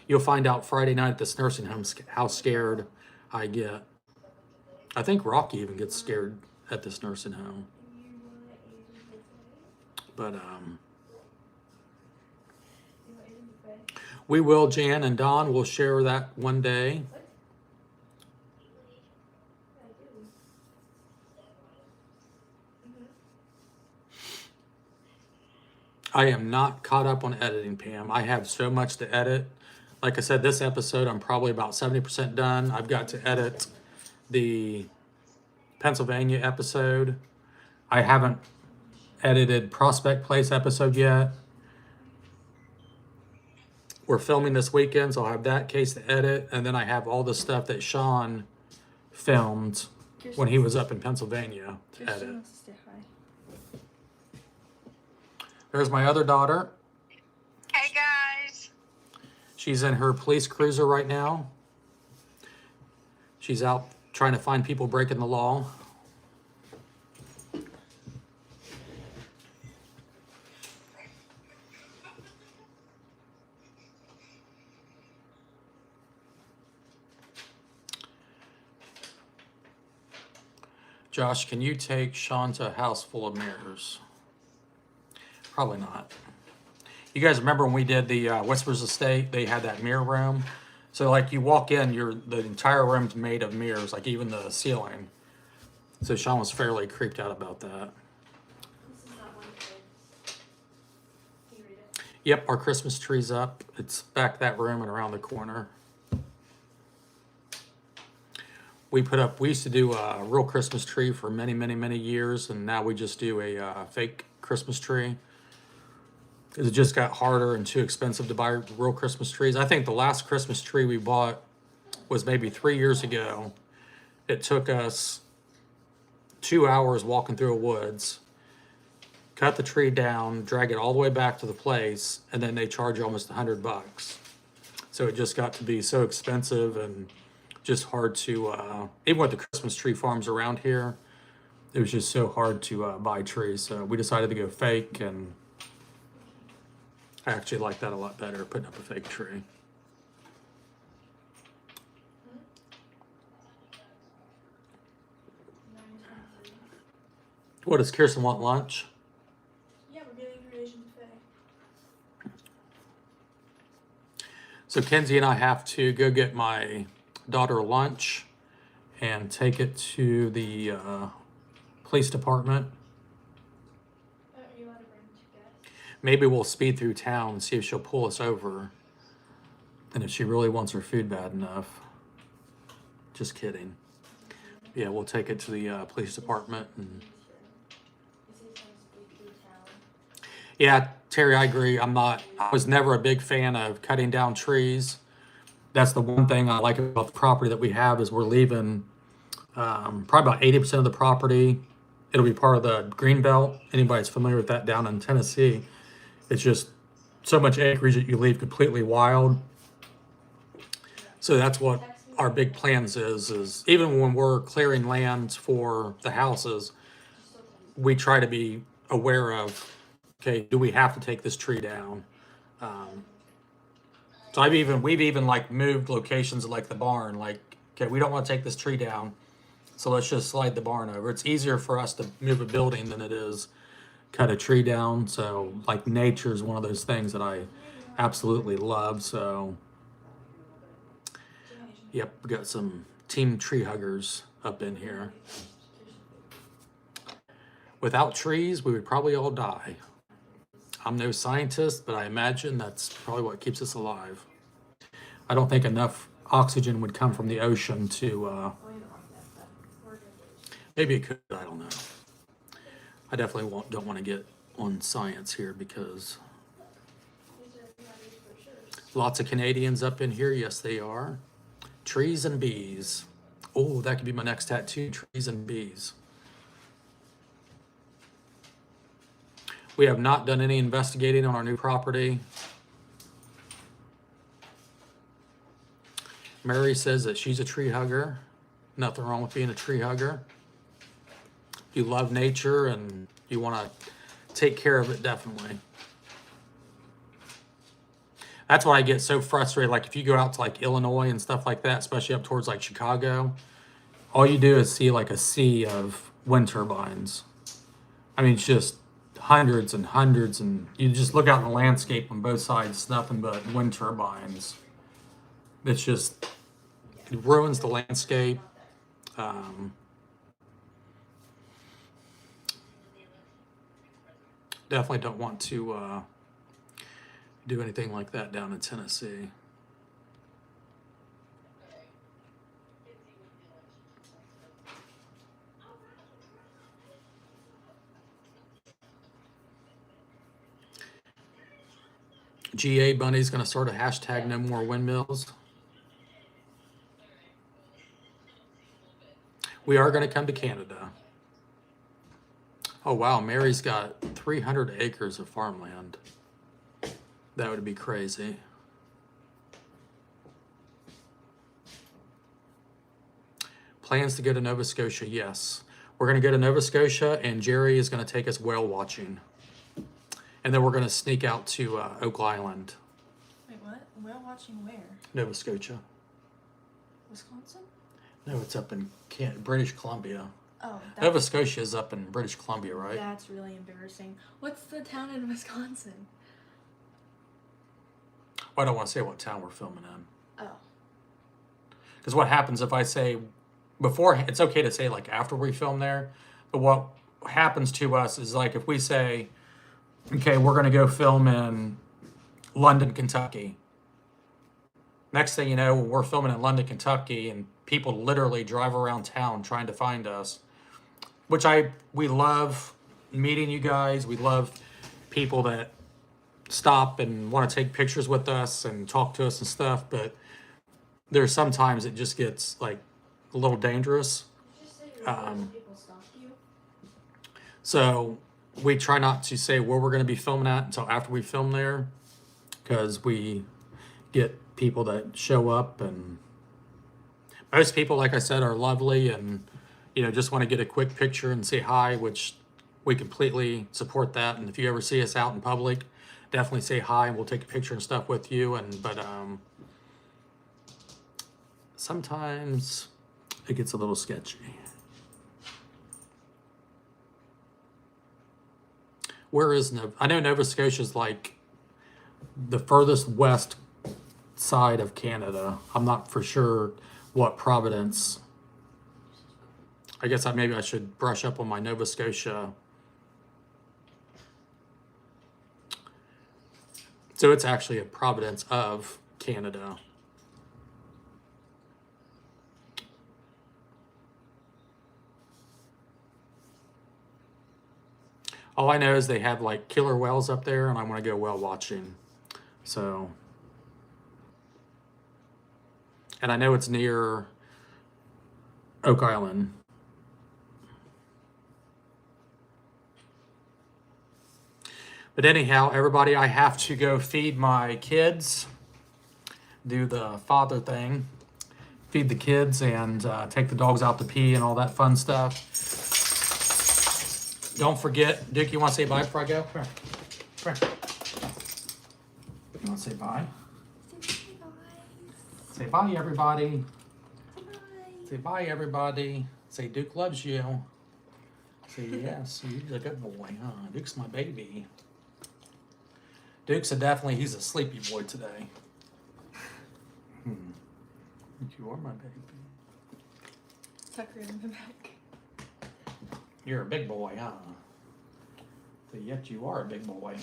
[SPEAKER 1] You'll find out Friday night at this nursing home how scared I get. I think Rocky even gets scared at this nursing home. But we will, Jan and Don will share that one day. I am not caught up on editing, Pam. I have so much to edit. Like I said, this episode, I'm probably about 70% done. I've got to edit the Pennsylvania episode. I haven't edited Prospect Place episode yet. We're filming this weekend, so I'll have that case to edit. And then I have all the stuff that Sean filmed when he was up in Pennsylvania to edit. There's my other daughter.
[SPEAKER 5] Hey, guys.
[SPEAKER 1] She's in her police cruiser right now. She's out trying to find people breaking the law. Josh, can you take Sean to a house full of mirrors? Probably not. You guys remember when we did the Whispers Estate? They had that mirror room. So like you walk in, the entire room's made of mirrors, like even the ceiling. So Sean was fairly creeped out about that. Yep, our Christmas tree's up. It's back that room and around the corner. We used to do a real Christmas tree for many, many, many years, and now we just do a fake Christmas tree. It just got harder and too expensive to buy real Christmas trees. I think the last Christmas tree we bought was maybe 3 years ago. It took us 2 hours walking through a woods, cut the tree down, drag it all the way back to the place, and then they charge you almost $100. So it just got to be so expensive and just hard to, even with the Christmas tree farms around here, it was just so hard to buy trees. So we decided to go fake, and I actually like that a lot better, putting up a fake tree. What, does Kirsten want lunch?
[SPEAKER 4] Yeah, we're getting her Asian buffet.
[SPEAKER 1] So Kenzie and I have to go get my daughter lunch and take it to the police department.
[SPEAKER 4] Are you allowed to bring two guys?
[SPEAKER 1] Maybe we'll speed through town and see if she'll pull us over. And if she really wants her food bad enough. Just kidding. Yeah, we'll take it to the police department. And yeah, Terry, I agree. I was never a big fan of cutting down trees. That's the one thing I like about the property that we have is we're leaving probably about 80% of the property. It'll be part of the green belt. Anybody's familiar with that down in Tennessee. It's just so much acreage that you leave completely wild. So that's what our big plans is even when we're clearing lands for the houses, we try to be aware of, okay, do we have to take this tree down? So we've even like moved locations like the barn. Like, okay, we don't want to take this tree down, so let's just slide the barn over. It's easier for us to move a building than it is cut a tree down. So like nature is one of those things that I absolutely love. So yep, we got some team tree huggers up in here. Without trees, we would probably all die. I'm no scientist, but I imagine that's probably what keeps us alive. I don't think enough oxygen would come from the ocean to, maybe it could, I don't know. I definitely don't want to get on science here because lots of Canadians up in here. Yes, they are. Trees and bees. Oh, that could be my next tattoo, trees and bees. We have not done any investigating on our new property. Mary says that she's a tree hugger. Nothing wrong with being a tree hugger. If you love nature and you want to take care of it, definitely. That's why I get so frustrated. Like if you go out to like Illinois and stuff like that, especially up towards like Chicago, all you do is see like a sea of wind turbines. I mean, it's just hundreds and hundreds, and you just look out in the landscape on both sides, it's nothing but wind turbines. It's just, it ruins the landscape. Definitely don't want to do anything like that down in Tennessee. GA Bunny's going to start a hashtag no more windmills. We are going to come to Canada. Oh wow, Mary's got 300 acres of farmland. That would be crazy. Plans to go to Nova Scotia, yes. We're going to go to Nova Scotia and Jerry is going to take us whale watching. And then we're going to sneak out to Oak Island.
[SPEAKER 4] Wait, what? Whale watching where?
[SPEAKER 1] Nova Scotia.
[SPEAKER 4] Wisconsin?
[SPEAKER 1] No, it's up in British Columbia.
[SPEAKER 4] Oh,
[SPEAKER 1] Nova Scotia is up in British Columbia, right?
[SPEAKER 4] That's really embarrassing. What's the town in Wisconsin?
[SPEAKER 1] Well, I don't want to say what town we're filming in.
[SPEAKER 4] Oh.
[SPEAKER 1] Because what happens if I say before, it's okay to say like after we film there, but what happens to us is like if we say, okay, we're going to go film in London, Kentucky. Next thing you know, we're filming in London, Kentucky, and people literally drive around town trying to find us, which we love meeting you guys. We love people that stop and want to take pictures with us and talk to us and stuff, but there's sometimes it just gets like a little dangerous.
[SPEAKER 4] People stop you?
[SPEAKER 1] So we try not to say where we're going to be filming at until after we film there, because we get people that show up, and most people, like I said, are lovely and, you know, just want to get a quick picture and say hi, which we completely support that. And if you ever see us out in public, definitely say hi and we'll take a picture and stuff with you. But sometimes it gets a little sketchy. Where is Nova? I know Nova Scotia is like the furthest west side of Canada. I'm not for sure what province. I guess maybe I should brush up on my Nova Scotia. So it's actually a province of Canada. All I know is they have like killer whales up there, and I want to go whale watching. So, and I know it's near Oak Island. But anyhow, everybody, I have to go feed my kids, do the father thing, feed the kids, and take the dogs out to pee and all that fun stuff. Don't forget, Duke, you want to say bye before I go? Come here. You want to say bye? Say bye, everybody.
[SPEAKER 4] Say bye.
[SPEAKER 1] Say bye, everybody. Say Duke loves you. Say yes, you're a good boy, huh? Duke's my baby. Duke's he's a sleepy boy today. You are my baby.
[SPEAKER 4] Tuck her in the back.
[SPEAKER 1] You're a big boy, huh? But yet you are a big boy.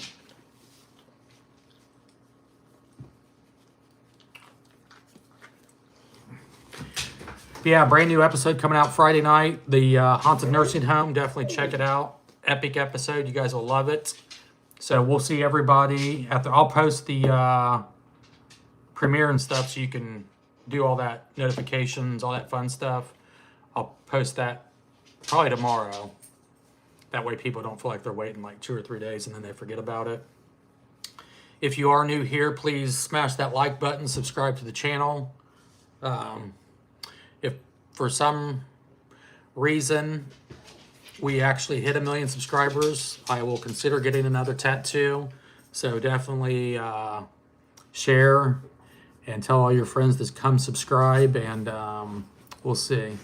[SPEAKER 1] Yeah, brand new episode coming out Friday night. The Haunted Nursing Home. Definitely check it out. Epic episode. You guys will love it. So we'll see everybody at the. I'll post the premiere and stuff so you can do all that notifications, all that fun stuff. I'll post that probably tomorrow. That way people don't feel like they're waiting like 2 or 3 days and then they forget about it. If you are new here, please smash that like button, subscribe to the channel. If for some reason we actually hit 1 million subscribers, I will consider getting another tattoo. So definitely share and tell all your friends to come subscribe, and we'll see.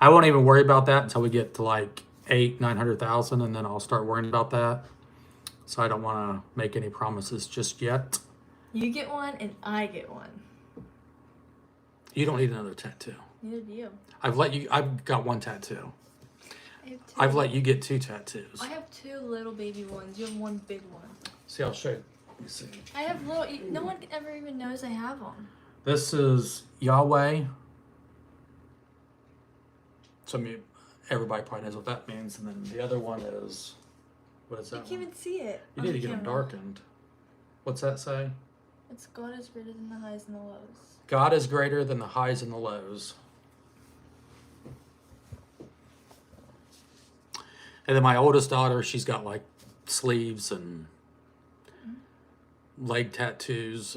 [SPEAKER 1] I won't even worry about that until we get to like 800,000-900,000, and then I'll start worrying about that. So I don't want to make any promises just yet.
[SPEAKER 4] You get one and I get one.
[SPEAKER 1] You don't need another tattoo.
[SPEAKER 4] Neither do you.
[SPEAKER 1] I've got 1 tattoo.
[SPEAKER 4] I have 2.
[SPEAKER 1] I've let you get 2 tattoos.
[SPEAKER 4] I have 2 little baby ones. You have 1 big one.
[SPEAKER 1] See, I'll show you. Let me see.
[SPEAKER 4] I have little. No one ever even knows I have them.
[SPEAKER 1] This is Yahweh. So everybody probably knows what that means. And then the other one is, what is
[SPEAKER 4] You
[SPEAKER 1] that
[SPEAKER 4] can't
[SPEAKER 1] one?
[SPEAKER 4] even see it.
[SPEAKER 1] You
[SPEAKER 4] on
[SPEAKER 1] need to
[SPEAKER 4] the
[SPEAKER 1] get them
[SPEAKER 4] camera.
[SPEAKER 1] darkened. What's that say?
[SPEAKER 4] It's God is greater than the highs and the lows.
[SPEAKER 1] God is greater than the highs and the lows. And then my oldest daughter, she's got like sleeves and leg tattoos,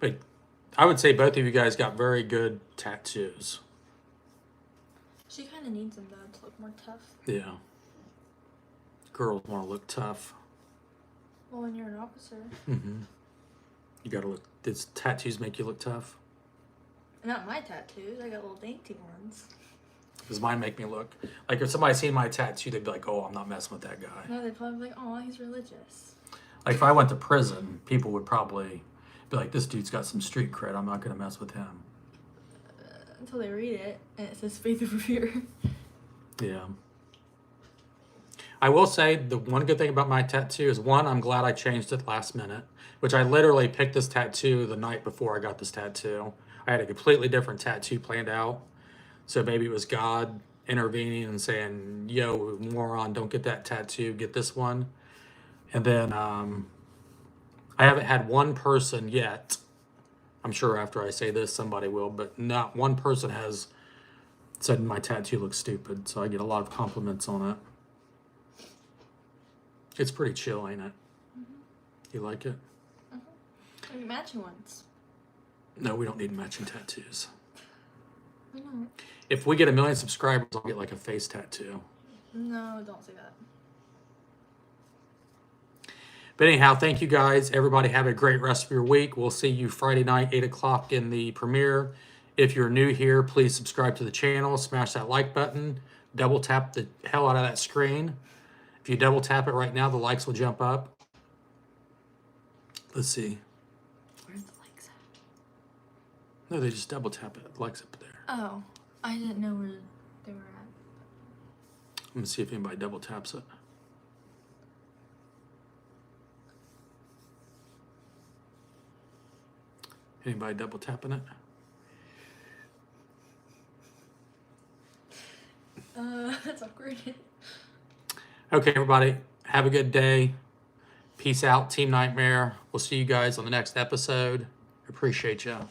[SPEAKER 1] but I would say both of you guys got very good tattoos.
[SPEAKER 4] She kind of needs them though to look more tough.
[SPEAKER 1] Yeah. Girls want to look tough.
[SPEAKER 4] Well, when you're an officer.
[SPEAKER 1] You gotta look. Does tattoos make you look tough?
[SPEAKER 4] Not my tattoos. I got little dainty ones.
[SPEAKER 1] Does mine make me look like if somebody seen my tattoo, they'd be like, "Oh, I'm not messing with that guy."
[SPEAKER 4] No, they'd probably be like, "Oh, he's religious."
[SPEAKER 1] Like if I went to prison, people would probably be like, "This dude's got some street cred. I'm not gonna mess with him."
[SPEAKER 4] Until they read it and it says faith over fear.
[SPEAKER 1] Yeah. I will say the one good thing about my tattoo is, one, I'm glad I changed it last minute, which I literally picked this tattoo the night before I got this tattoo. I had a completely different tattoo planned out. So maybe it was God intervening and saying, "Yo, moron, don't get that tattoo, get this one." And then I haven't had one person yet. I'm sure after I say this, somebody will, but not one person has said my tattoo looks stupid. So I get a lot of compliments on it. It's pretty chill, ain't it? You like it?
[SPEAKER 4] I mean, matching ones.
[SPEAKER 1] No, we don't need matching tattoos.
[SPEAKER 4] I know.
[SPEAKER 1] If we get 1 million subscribers, I'll get like a face tattoo.
[SPEAKER 4] No, don't say that.
[SPEAKER 1] But anyhow, thank you guys. Everybody have a great rest of your week. We'll see you Friday night, 8 o'clock in the premiere. If you're new here, please subscribe to the channel. Smash that like button. Double tap the hell out of that screen. If you double tap it right now, the likes will jump up. Let's see.
[SPEAKER 4] Where's the likes at?
[SPEAKER 1] No, they just double tap it. The likes up there.
[SPEAKER 4] Oh, I didn't know where they were at.
[SPEAKER 1] Let me see if anybody double taps it. Anybody double tapping it?
[SPEAKER 4] That's awkward.
[SPEAKER 1] Okay, everybody, have a good day. Peace out, Team Nightmare. We'll see you guys on the next episode. Appreciate you.